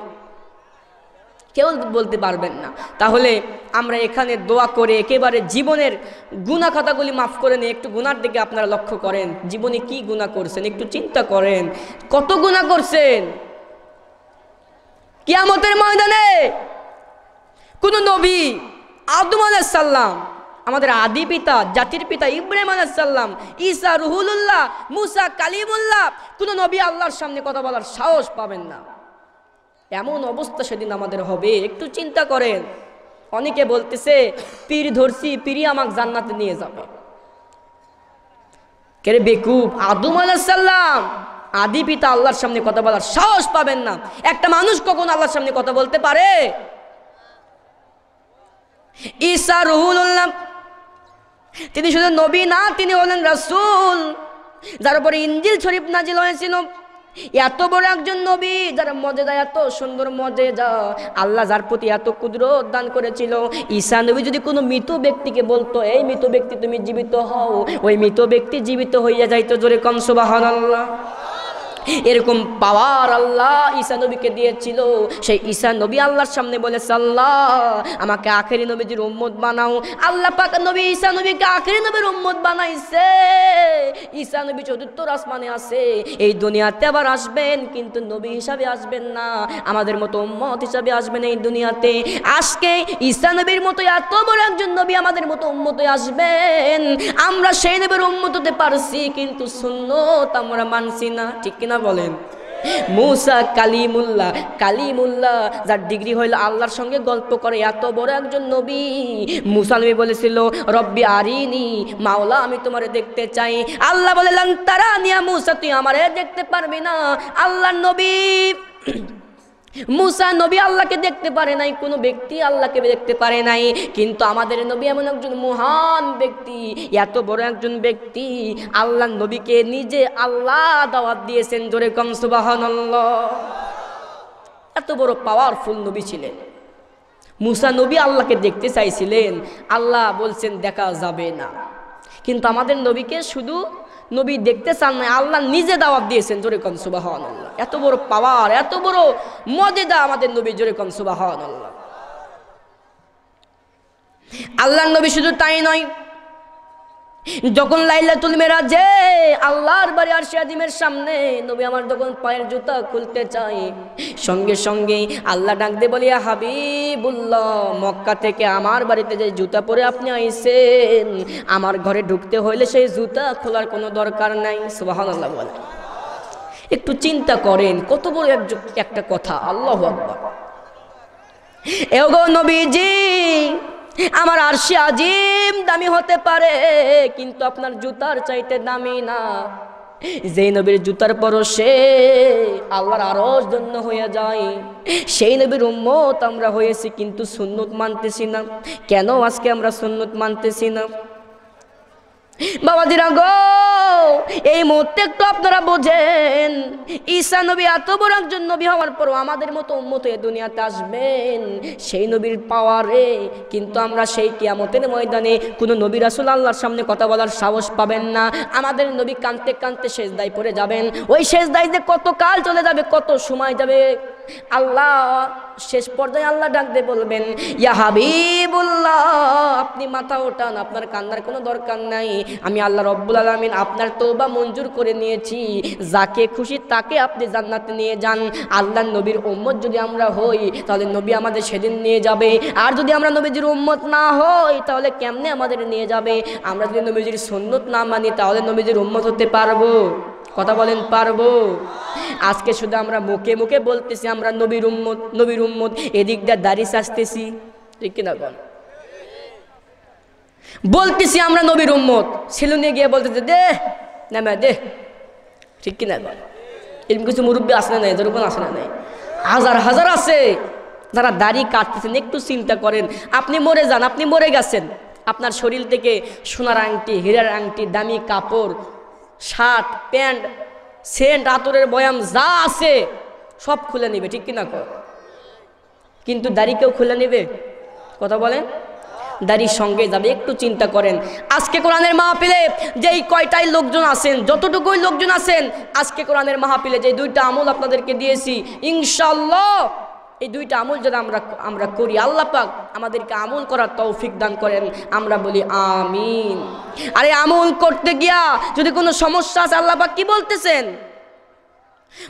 কেউ বলতে পারবেন না। তাহলে আমরা এখানে দোয়া করে একেবারে জীবনের গুনাহ খাতাগুলি মাফ করে নিয়ে একটু গুনার দিকে আপনারা লক্ষ্য করেন। জীবনে কি গুনাহ করছেন একটু চিন্তা করেন, কত গুনাহ করছেন। কিয়ামতের ময়দানে কোন নবী, আদম আলাইহিস সালাম, আমাদের আদি পিতা, জাতির পিতা ইব্রাহিম আলাইহিস সালাম, ঈসা রুহুল্লাহ, মুসা কালিমুল্লাহ, কোন নবী আল্লাহর সামনে কথা বলার সাহস পাবেন না। এমন অবস্থা সেদিন আমাদের হবে, একটু চিন্তা করেন। অনেকে বলতেছে পীর ধরছি, পীরই আমাকে জান্নাতে নিয়ে যাবে। কে বেকুব, আদম আলাইহিস সালাম আদি পিতা আল্লাহর সামনে কথা বলার সাহস পাবেন না। একটা মানুষ কখন আল্লাহর সামনে কথা বলতে পারে? ঈসা রুহুল্লাহ, তিনি শুধু নবী না, তিনি হলেন রাসূল, যার উপরে ইনজিল শরীফ নাজিল হয়েছিল। এত বড় একজন নবী, যার মর্যাদা এত সুন্দর মর্যাদা, আল্লাহ যার প্রতি এত কুদরত দান করেছিল। ঈসা নবী যদি কোনো মৃত ব্যক্তিকে বলতো, এই মৃত ব্যক্তি তুমি জীবিত হও, ওই মৃত ব্যক্তি জীবিত হইয়া যাইতো। জোরে কোন সুবহানাল্লাহ। এরকম পাওয়ার আল্লাহ ঈসা নবীকে দিয়েছিল। সেই ঈসা নবী আল্লাহর সামনে বলেছে, আল্লাহ আমাকে আখেরি নবীর উম্মত বানাও। আল্লাহ পাক নবী ঈসা নবীকে আখেরি নবীর উম্মত বানাইছে। ঈসা নবী চতুর্থ আসমানে আছে, এই দুনিয়াতে আবার আসবেন, কিন্তু নবী হিসাবে আসবেন না, আমাদের মতো উম্মত হিসাবে আসবেন এই দুনিয়াতে। আজকে ঈসা নবীর মতো এত বড় একজন নবী আমাদের মতো উম্মতে আসবেন। আমরা সেই নবীর উম্মত হতে পারছি, কিন্তু সুন্নত আমরা মানছি না, ঠিক কিনা বলেন? মুসা কালিমুল্লাহ, কালিমুল্লাহ যার ডিগ্রি হইল আল্লাহর সঙ্গে গল্প করে, এত বড় একজন নবী। মুসা নবী বলেছিল, রব্বি আরিনি, মাওলা আমি তোমারে দেখতে চাই। আল্লাহ বলে, লান তারানি ইয়া মুসা, তুই আমারে দেখতে পারবি না। আল্লাহর নবী মুসা নবী আল্লাহকে দেখতে পারে নাই, কোনো ব্যক্তি আল্লাহকে দেখতে পারে নাই, কিন্তু আমাদের নবী এমন একজন মহান ব্যক্তি, এত বড় একজন ব্যক্তি, আল্লাহ নবীকে নিজে আল্লাহ দাওয়াত দিয়েছেন। জোরে কম সুবহানাল্লাহ। এত বড় পাওয়ারফুল নবী ছিলেন। মুসা নবী আল্লাহকে দেখতে চাইছিলেন, আল্লাহ বলছেন দেখা যাবে না, কিন্তু আমাদের নবীকে শুধু নবী দেখতে চান না, আল্লাহ নিজে দাওয়াত দিয়েছেন। জোরে কোন সুবহানাল্লাহ। এত বড় পাওয়ার, এত বড় মর্যাদা আমাদের নবী। জোরে কোন সুবহানাল্লাহ। আল্লাহর নবী শুধু তাই নয়, যখন লাইলাতুল মিরাজে আল্লাহর বাড়ি আরশে আজিমের সামনে নবী আমার যখন পায়ের জুতা খুলতে চাই, সঙ্গে সঙ্গে আল্লাহ ডাক দিয়ে বলে, ইয়া হাবিবুল্লাহ, মক্কা থেকে আমার বাড়িতে যে জুতা পরে আপনি আইছেন, আমার ঘরে ঢুকতে হইলে সেই জুতা খোলার কোনো দরকার নাই। সুবহানাল্লাহ বলে। একটু চিন্তা করেন, কত বড় একটা কথা। আল্লাহু আকবার। এগো নবীজি, আমার আরশে আজিম দামি হতে পারে, কিন্তু আপনার জুতার চাইতে দামি না। যেই নবীর জুতার পরশে আল্লাহর আরশ ধন্য হয়ে যায়, সেই নবীর উম্মত আমরা হয়েছি, কিন্তু সুন্নত মানতেছি না। কেন আজকে আমরা সুন্নত মানতেছি না? বাবাজিরা গো, এই মুহূর্তে একটু আপনারা বোঝেন, ঈসা নবী এত বড় একজন নবী হওয়ার পরও আমাদের মতো উম্মত হয়ে দুনিয়াতে আসবেন সেই নবীর পাওয়ারে, কিন্তু আমরা সেই কিয়ামতের ময়দানে কোনো নবী রাসূল আল্লাহর সামনে কথা বলার সাহস পাবেন না। আমাদের নবী কাঁদতে কাঁদতে সেজদায় পড়ে যাবেন। ওই সেজদায় যে কত কাল চলে যাবে, কত সময় যাবে, আল্লাহ শেষ পর্যায়ে আল্লাহ ডাক দিয়ে বলবেন, ইয়া হাবিবুল্লাহ, আপনি মাথা ওঠান, আপনার কান্নার কোনো দরকার নাই। আমি আল্লাহ রব্বুল আলামিন আপনার তওবা মঞ্জুর করে নিয়েছি, যাকে খুশি তাকে আপনি জান্নাতে নিয়ে যান। আল্লাহর নবীর উম্মত যদি আমরা হই, তাহলে নবী আমাদের সেদিন নিয়ে যাবে। আর যদি আমরা নবীজির উম্মত না হই, তাহলে কেমনে আমাদের নিয়ে যাবে? আমরা যদি নবীজির সুন্নত না মানি, তাহলে নবীজির উম্মত হতে পারবো? কথা বলেন, পারবো? আজকে শুধু আমরা মুখে মুখে বলতেছি আমরা নবীর উম্মত, নবীর উম্মত, এদিক দিয়ে দাড়ি চাচতেছি, ঠিক কিনা বল? বলতেছি আমরা নবীর উম্মত, সেলুনে গিয়ে বলতেছে দে না দে, ঠিক কিনা বল? এরকম কিছু মুরব্বী আসে না নাই? যেরকম আসে না নাই? হাজার হাজার আছে যারা দাড়ি কাটতেছেন। একটু চিন্তা করেন, আপনি মরে যান, আপনি মরে গেছেন, আপনার শরীর থেকে সোনার আংটি, হীরার আংটি, দামি কাপড়, শার্ট, প্যান্ট, সেন্ট, আতরের বয়াম যা আছে সব খুলে নেবে, ঠিক কিনা কর? কিন্তু দাড়ি কেউ খুলে নেবে? কথা বলেন, দাড়ির সঙ্গে যাবে। একটু চিন্তা করেন, আজকে কোরআনের মাহফিলে যেই কয়টাই লোকজন আছেন, যতটুকুই লোকজন আছেন, আজকে কোরআনের মাহফিলে যে দুইটা আমল আপনাদেরকে দিয়েছি, ইনশাআল্লাহ এই দুইটা আমল যদি আমরা করি, আল্লাহ পাক আমাদেরকে আমল করার তৌফিক দান করেন। আমরা বলি আমিন। আরে আমল করতে গিয়া যদি কোনো সমস্যা আছে, আল্লাহ পাক কি বলতেছেন?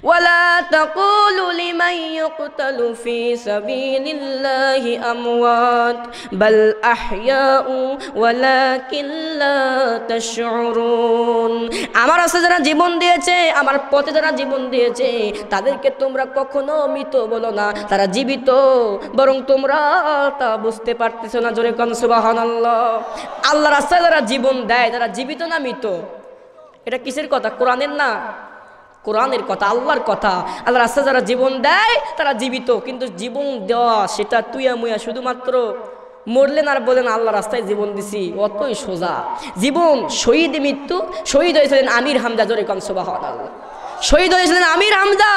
ولا تقولوا لمن يقتل في سبيل الله أموات بل أحياء ولكن لا تشعرون। আমার রাস্তায় যারা জীবন দিয়েছে, আমার পথে যারা জীবন দিয়েছে, তাদেরকে তোমরা কখনো মৃত বলো না, তারা জীবিত, বরং তোমরা তা বুঝতে পারতেছো না। জোরে কোন সুবহানাল্লাহ। আল্লাহ রাস্তায় যারা জীবন দেয় তারা জীবিত না মৃত? এটা কিসের কথা? কোরআনের না, কোরআনের কথা, আল্লাহর কথা। আল্লাহ রাস্তায় যারা জীবন দেয় তারা জীবিত, কিন্তু জীবন দেওয়া সেটা তুইয়া মুয়া শুধুমাত্র মরলেন আর বলেন আল্লাহ রাস্তায় জীবন দিছি, অতই সোজা। জীবন শহীদ মৃত্যু, শহীদ হয়েছিলেন আমির হামজা। জোরে কোন সুবহানাল্লাহ। শহীদ হয়েছিলেন আমির হামজা,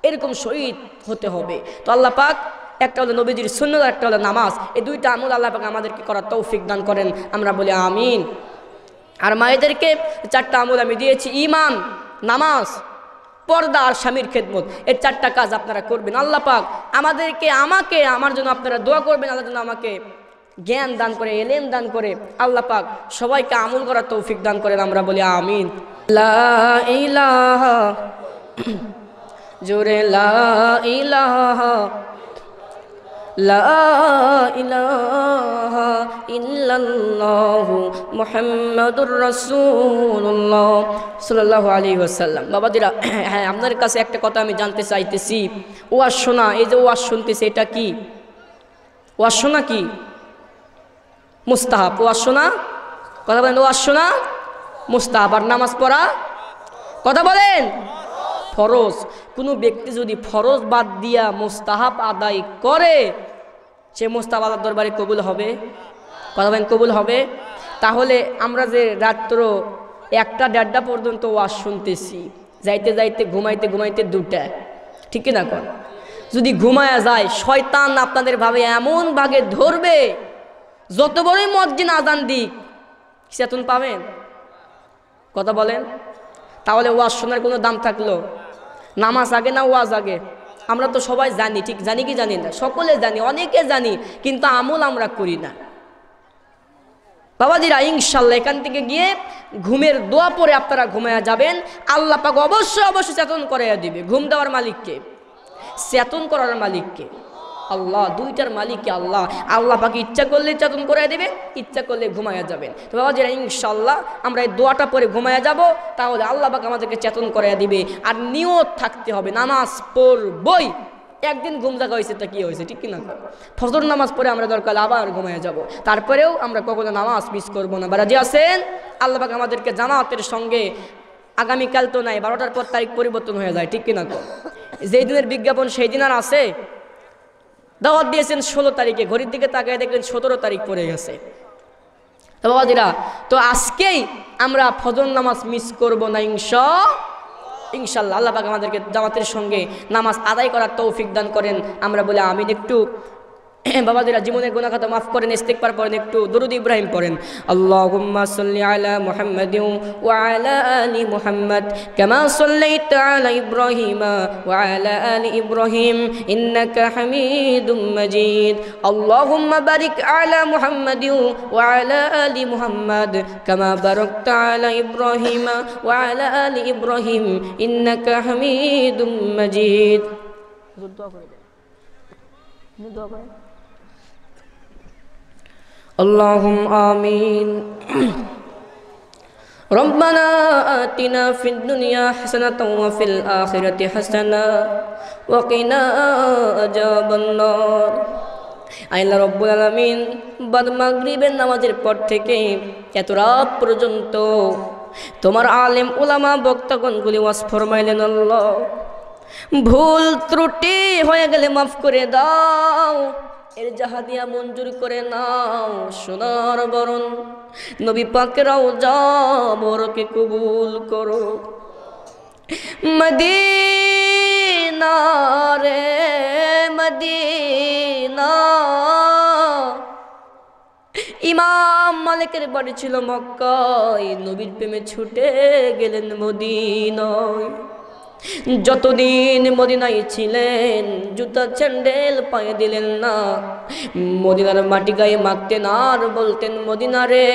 এরকম শহীদ হতে হবে। তো আল্লাহ পাক, একটা হলো নবীজির সুন্নাত, একটা হলো নামাজ, এই দুইটা আমল আল্লাহ পাক আমাদেরকে করার তৌফিক দান করেন, আমরা বলি আমিন। আর মায়েদেরকে চারটা আমল আমি দিয়েছি, ঈমান, নামাজ, পর্দা আর স্বামীর খেদমত। এই চারটা কাজ আপনারা করবেন। আল্লাহ পাক আমাদেরকে, আমাকে, আমার জন্য আপনারা দোয়া করবেন, আল্লাহ যেন আমাকে জ্ঞান দান করে, এলেম দান করে, আল্লাহ পাক সবাইকে আমল করার তৌফিক দান করেন, আমরা বলি আমিন। লা ইলাহা, জোরে লা ইলাহা, লা ইলাহা ইল্লাল্লাহু মুহাম্মাদুর রাসূলুল্লাহ সাল্লাল্লাহু আলাইহি ওয়াসাল্লাম। বাবাদিরা, হ্যাঁ, আপনাদের কাছে একটা কথা আমি জানতে চাইতেছি। ওয়াজ শোনা, এই যে ওয়াজ শুনতেছে, এটা কি? ওয়াজ শোনা কি? মুস্তাহাব। ওয়াজ শোনা, কথা বলেন, ওয়াজ শোনা মুস্তাহাব। আর নামাজ পড়া, কথা বলেন, ফরজ। কোনো ব্যক্তি যদি ফরজ বাদ দিয়া মুস্তাহাব আদায় করে, সে মুস্তাহাব আল্লাহর দরবারে কবুল হবে? কথা বলেন, কবুল হবে? তাহলে আমরা যে রাত্র 1টা-1:30 পর্যন্ত ওয়াজ শুনতেছি, যাইতে যাইতে ঘুমাইতে ঘুমাইতে 2টা, ঠিক না? কর যদি ঘুমায়া যায়, শয়তান আপনাদের ভাবে এমন ভাগে ধরবে, যত বড়ই মসজিদ আজান দিক, চেতন পাবেন? কথা বলেন। তাহলে ওয়াজ শোনার কোনো দাম থাকলো? নামাজ আগে না ওয়াজ আগে? আমরা তো সবাই জানি, ঠিক জানি কি জানি না? সকলে জানি, অনেকে জানি, কিন্তু আমল আমরা করি না। বাবাজিরা, ইনশাল্লাহ এখান থেকে গিয়ে ঘুমের দোয়া পরে আপনারা ঘুমায়া যাবেন। আল্লাহ পাক অবশ্যই অবশ্যই চেতন করাইয়া দিবে। ঘুম দেওয়ার মালিককে, চেতন করার মালিককে? আল্লাহ। দুইটার মালিককে আল্লাহ। আল্লাহ পাক ইচ্ছা করলে চেতন করাই দেবে, ইচ্ছা করলে ঘুমায়া যাবেন। তো বাবাজিরা, ইনশাল্লাহ আমরা এই দোয়াটা পরে ঘুমায়া যাব, তাহলে আল্লাহ পাক আমাদেরকে চেতন করাইয়া দিবে। আর নিয়ত থাকতে হবে, নামাজ পড়বই। একদিন ঘুম জাগা হয়েছে, তা কি হয়েছে, ঠিক কিনা? ফজর নামাজ পড়ে আমরা দরকার আবার ঘুমায়া যাব, তারপরেও আমরা কখনো নামাজ মিস করবো না। বারাজি আছেন? আল্লাহ পাক আমাদেরকে জামাতের সঙ্গে, আগামীকাল তো নাই, 12টার পর তারিখ পরিবর্তন হয়ে যায়, ঠিক কিনা? যেই দিনের বিজ্ঞাপন সেই দিন আর আছে? দাওয়াত দিয়েছেন 16 তারিখে, ঘড়ির দিকে তাকায় দেখলেন 17 তারিখ পড়ে গেছে। তো বাবাজিরা, তো আজকেই আমরা ফজর নামাজ মিস করব না ইনশাআল্লাহ। আল্লাহ পাক আমাদেরকে জামাতের সঙ্গে নামাজ আদায় করার তৌফিক দান করেন, আমরা বলে আমিন। একটু বাবাজিরা, জীবনের গুনাহ খাতা মাফ করেন, ইস্তিগফার পড়েন, একটু দরুদ ইব্রাহিম পড়েন। আল্লাহুম্মা সাল্লি আলা মুহাম্মাদিন ওয়া আলা আলি মুহাম্মাদ কামা সাল্লাইতা আলা ইব্রাহিমা ওয়া আলা আলি ইব্রাহিম ইন্নাকা হামিদুম মাজিদ। আল্লাহুম্মা বারিক আলা মুহাম্মাদিন ওয়া আলা আলি মুহাম্মাদ কামা বারাকতা আলা ইব্রাহিমা ওয়া আলা আলি ইব্রাহিম ইন্নাকা হামিদুম মাজিদ। দোয়া করে দেন, দোয়া করেন। اللهم آمين ربنا آتنا في الدنيا حسنة وفي الآخرة حسنة وقنا عذاب النار। আল্লাহ রব্বুল আলামিন, বাদ মাগরিবের নামাজের পর থেকে এত রাত পর্যন্ত তোমার আলেম উলামা বক্তাগণগুলি ওয়াজ ফরমাইলেন। আল্লাহ, ভুল ত্রুটি হয়ে গেলে মাফ করে দাও, এর জাহাদিয়া মঞ্জুর করে নাও। সোনার বরণ নবী পাকের রওজা বরকে কবুল করো। মদিনা রে মদিনা, ইমাম মালিকের বাড়ি ছিল মক্কায়, নবীর প্রেমে ছুটে গেলেন মদিনায়। যতদিন মদিনায় ছিলেন জুতা স্যান্ডেল পায়ে দিলেন না, মদিনার মাটি গায়ে মাখতেন আর বলতেন, মদিনা রে,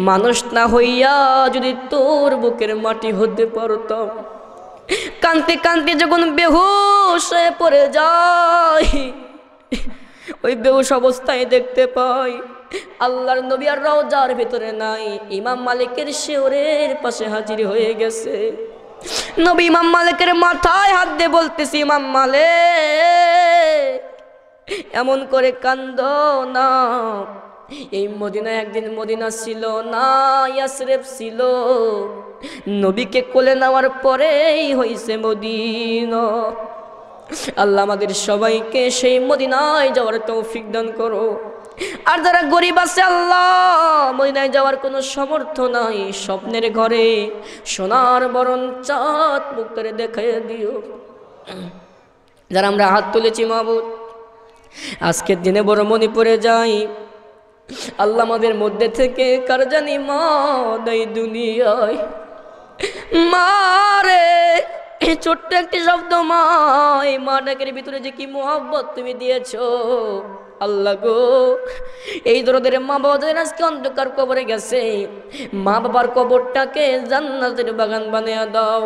মানুষ না হইয়া যদি তোর বুকের মাটি হতে পারতাম, কাঁদতে কাঁদতে যখন বেহুশ হয়ে পড়ে যায়, ওই বেহুশ অবস্থায় দেখতে পাই আল্লাহর নবী আর রওজার ভিতরে নাই, ইমাম মালিকের শিয়রের পাশে হাজির হয়ে গেছে। নবী ইমাম মালিকের মাথায় হাত দিয়ে বলতেছি, ইমাম মালিক এমন করে কান্দো না, এই মদিনা একদিন মদিনা ছিল না, ইয়াসরিব ছিল, নবীকে কোলে নেওয়ার পরেই হইছে মদিনা। আল্লাহ আমাদের সবাইকে সেই মদিনায় যাওয়ার তৌফিক দান করো। আর যারা গরিব আছে আল্লাহ, মদিনায় যাওয়ার কোনো সামর্থ্য নাই, স্বপ্নের ঘরে সোনার বরণ চাঁদ মুখ করে দেখাইয়া দিও। যারা আমরা হাত তুলেছি মাবুদ, আজকের দিনে বড় মনে পড়ে যাই আল্লাহ আমাদের মধ্যে থেকে কার জানি মা নাই দুনিয়ায়। মারে ছোট্ট একটি শব্দ মা, এই মা ডাকের ভিতরে যে কি মোহাব্বত তুমি দিয়েছ আল্লাহ গো। এই দরদের মা বাবাদের আজকে অন্ধকার কবরে গেছে, মা বাবার কবরটাকে জান্নাতের বাগান বানিয়ে দাও।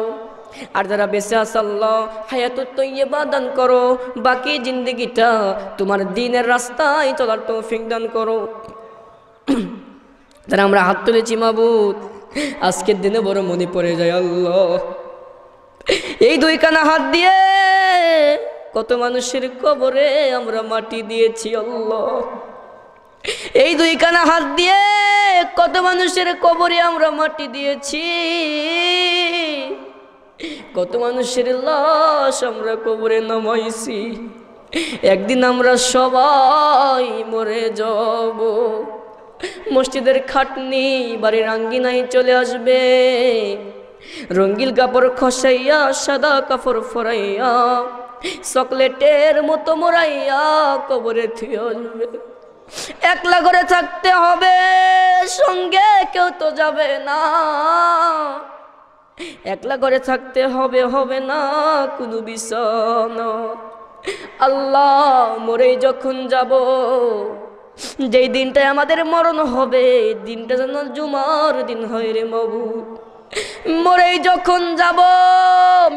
আর যারা বেঁচে আছে আল্লাহ হায়াতুত তাইয়্যিবা দান করো, বাকি জিন্দেগিটা তোমার দ্বীনের রাস্তায় চলার তৌফিক দান করো। যারা আমরা হাত তুলেছি মাবুদ, আজকের দিনে বড় মনে পড়ে যায় আল্লাহ, এই দুই কানা হাত দিয়ে কত মানুষের কবরে আমরা মাটি দিয়েছি আল্লাহ। এই দুই কানা হাত দিয়ে কত মানুষের কবরে আমরা মাটি দিয়েছি, কত মানুষের লাশ আমরা কবরে নামাইছি। একদিন আমরা সবাই মরে যাব, মসজিদের খাটনি বাড়ির আঙ্গিনায় চলে আসবে, রঙিল কাপড় খসাইয়া সাদা কাপড় ফরাইয়া চকলেটের মতো মোড়াইয়া কবরে থুয়ে আসবে। একলা করে থাকতে হবে, সঙ্গে কেউ তো যাবে না, একলা করে থাকতে হবে, হবে না কোনো বিছানা। আল্লাহ মরেই যখন যাব, যেই দিনটায় আমাদের মরণ হবে, দিনটা যেন জুমার দিন হয় রে মাবুদ। মরেই যখন যাব,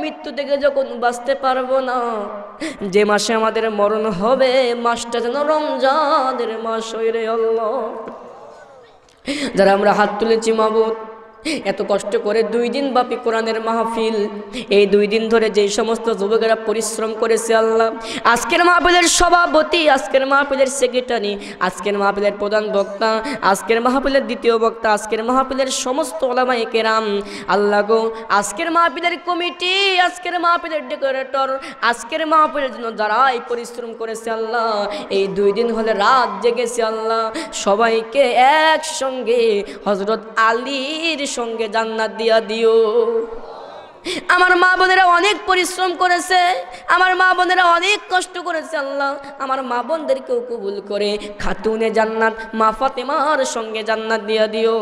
মৃত্যু থেকে যখন বাঁচতে পারবো না, যে মাসে আমাদের মরণ হবে মাসটা যেন রমজানের মাস হয় রে আল্লাহ। যারা আমরা হাত তুলেছি মাবুদ, এত কষ্ট করে 2 দিন ব্যাপী কোরআনের মাহফিল, এই 2 দিন ধরে যেই সমস্ত যুবকেরা পরিশ্রম করেছে আল্লাহ, আজকের মাহফিলের সভাপতি, আজকের মাহফিলের সেক্রেটারি, আজকের মাহফিলের প্রধান বক্তা, আজকের মাহফিলের দ্বিতীয় বক্তা, আজকের মাহফিলের সমস্ত উলামায়ে কেরাম আল্লাহ গো, আজকের মাহফিলের কমিটি, আজকের মাহফিলের ডেকোরেটর, আজকের মাহফিলের জন্য যারাই পরিশ্রম করেছে আল্লাহ, এই 2 দিন হলে রাত জেগেছে আল্লাহ, সবাইকে একসঙ্গে হযরত আলীর সঙ্গে জান্নাত দিয়া দিও। আমার মা বোনেরা অনেক পরিশ্রম করেছে, আমার মা বোনেরা অনেক কষ্ট করেছে আল্লাহ, আমার মা বোনদেরকেও কবুল করে খাতুনে জান্নাত মা ফাতেমার সঙ্গে জান্নাত দিয়া দিও।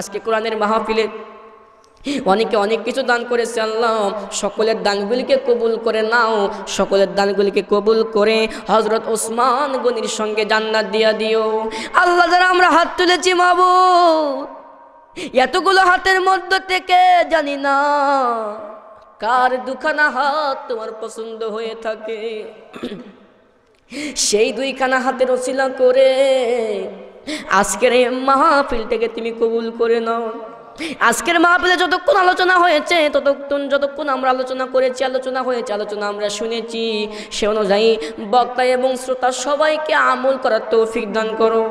আজকে কোরআনের মাহফিলে অনেকে অনেক কিছু দান করেছে আল্লাহ, সকলের দানগুলিকে কবুল করে নাও, সকলের দানগুলিকে কবুল করে হযরত ওসমান গনির সঙ্গে জান্নাত দিয়া দিও আল্লাহ। যারা আমরা হাত তুলেছি মাবুদ, এতগুলো হাতের মধ্যে থেকে জানি না কার দুখানা হাত তোমার পছন্দ হয়ে থাকে, সেই 2খানা হাতের ওসিলা করে আজকের এই মাহফিলটাকে তুমি কবুল করে নাও। আজকের মাহফিলে যতক্ষণ আলোচনা হয়েছে, যতক্ষণ আমরা আলোচনা করেছি, আলোচনা হয়েছে, আলোচনা আমরা শুনেছি, সে অনুযায়ী বক্তা এবং শ্রোতা সবাইকে আমল করার তৌফিক দান করো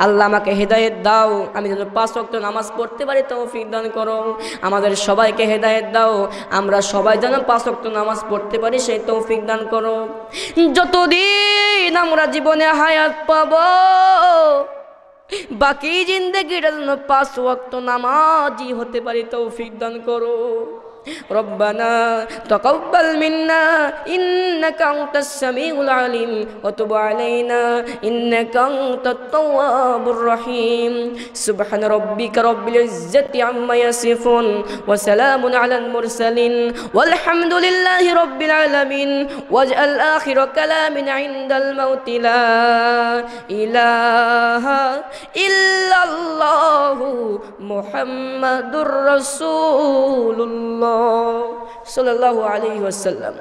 আল্লাহ। আমাকে হেদায়েত দাও, আমি যেন 5 ওয়াক্ত নামাজ পড়তে পারি তৌফিক দান করো। আমাদের সবাইকে হেদায়েত দাও, আমরা সবাই যেন 5 ওয়াক্ত নামাজ পড়তে পারি সেই তৌফিক দান করো। যতদিন আমরা জীবনে হায়াত পাবো, বাকি জিন্দেগিটা যেন 5 ওয়াক্ত নামাজি হতে পারি তৌফিক দান করো। রব্বানা তাকাব্বাল মিন্না ইন্নাকা আনতাস সামিউল আলিম ওয়া তুব আলাইনা ইন্নাকা আনতাত তাওয়াবুর রহিম। সুবহান রাব্বিকা রাব্বিল ইজ্জাতি আম্মা ইয়াসিফুন ওয়া সালামুন আলাল মুরসালিন ওয়ালহামদুলিল্লাহি রাব্বিল আলামিন। ওয়াজআল আখিরা কালামিনা ইনদাল মাউতি লা ইলাহা ইল্লাল্লাহু মুহাম্মাদুর রাসূলুল্লাহ। সাল্লাল্লাহু আলাইহি ওয়াসাল্লাম।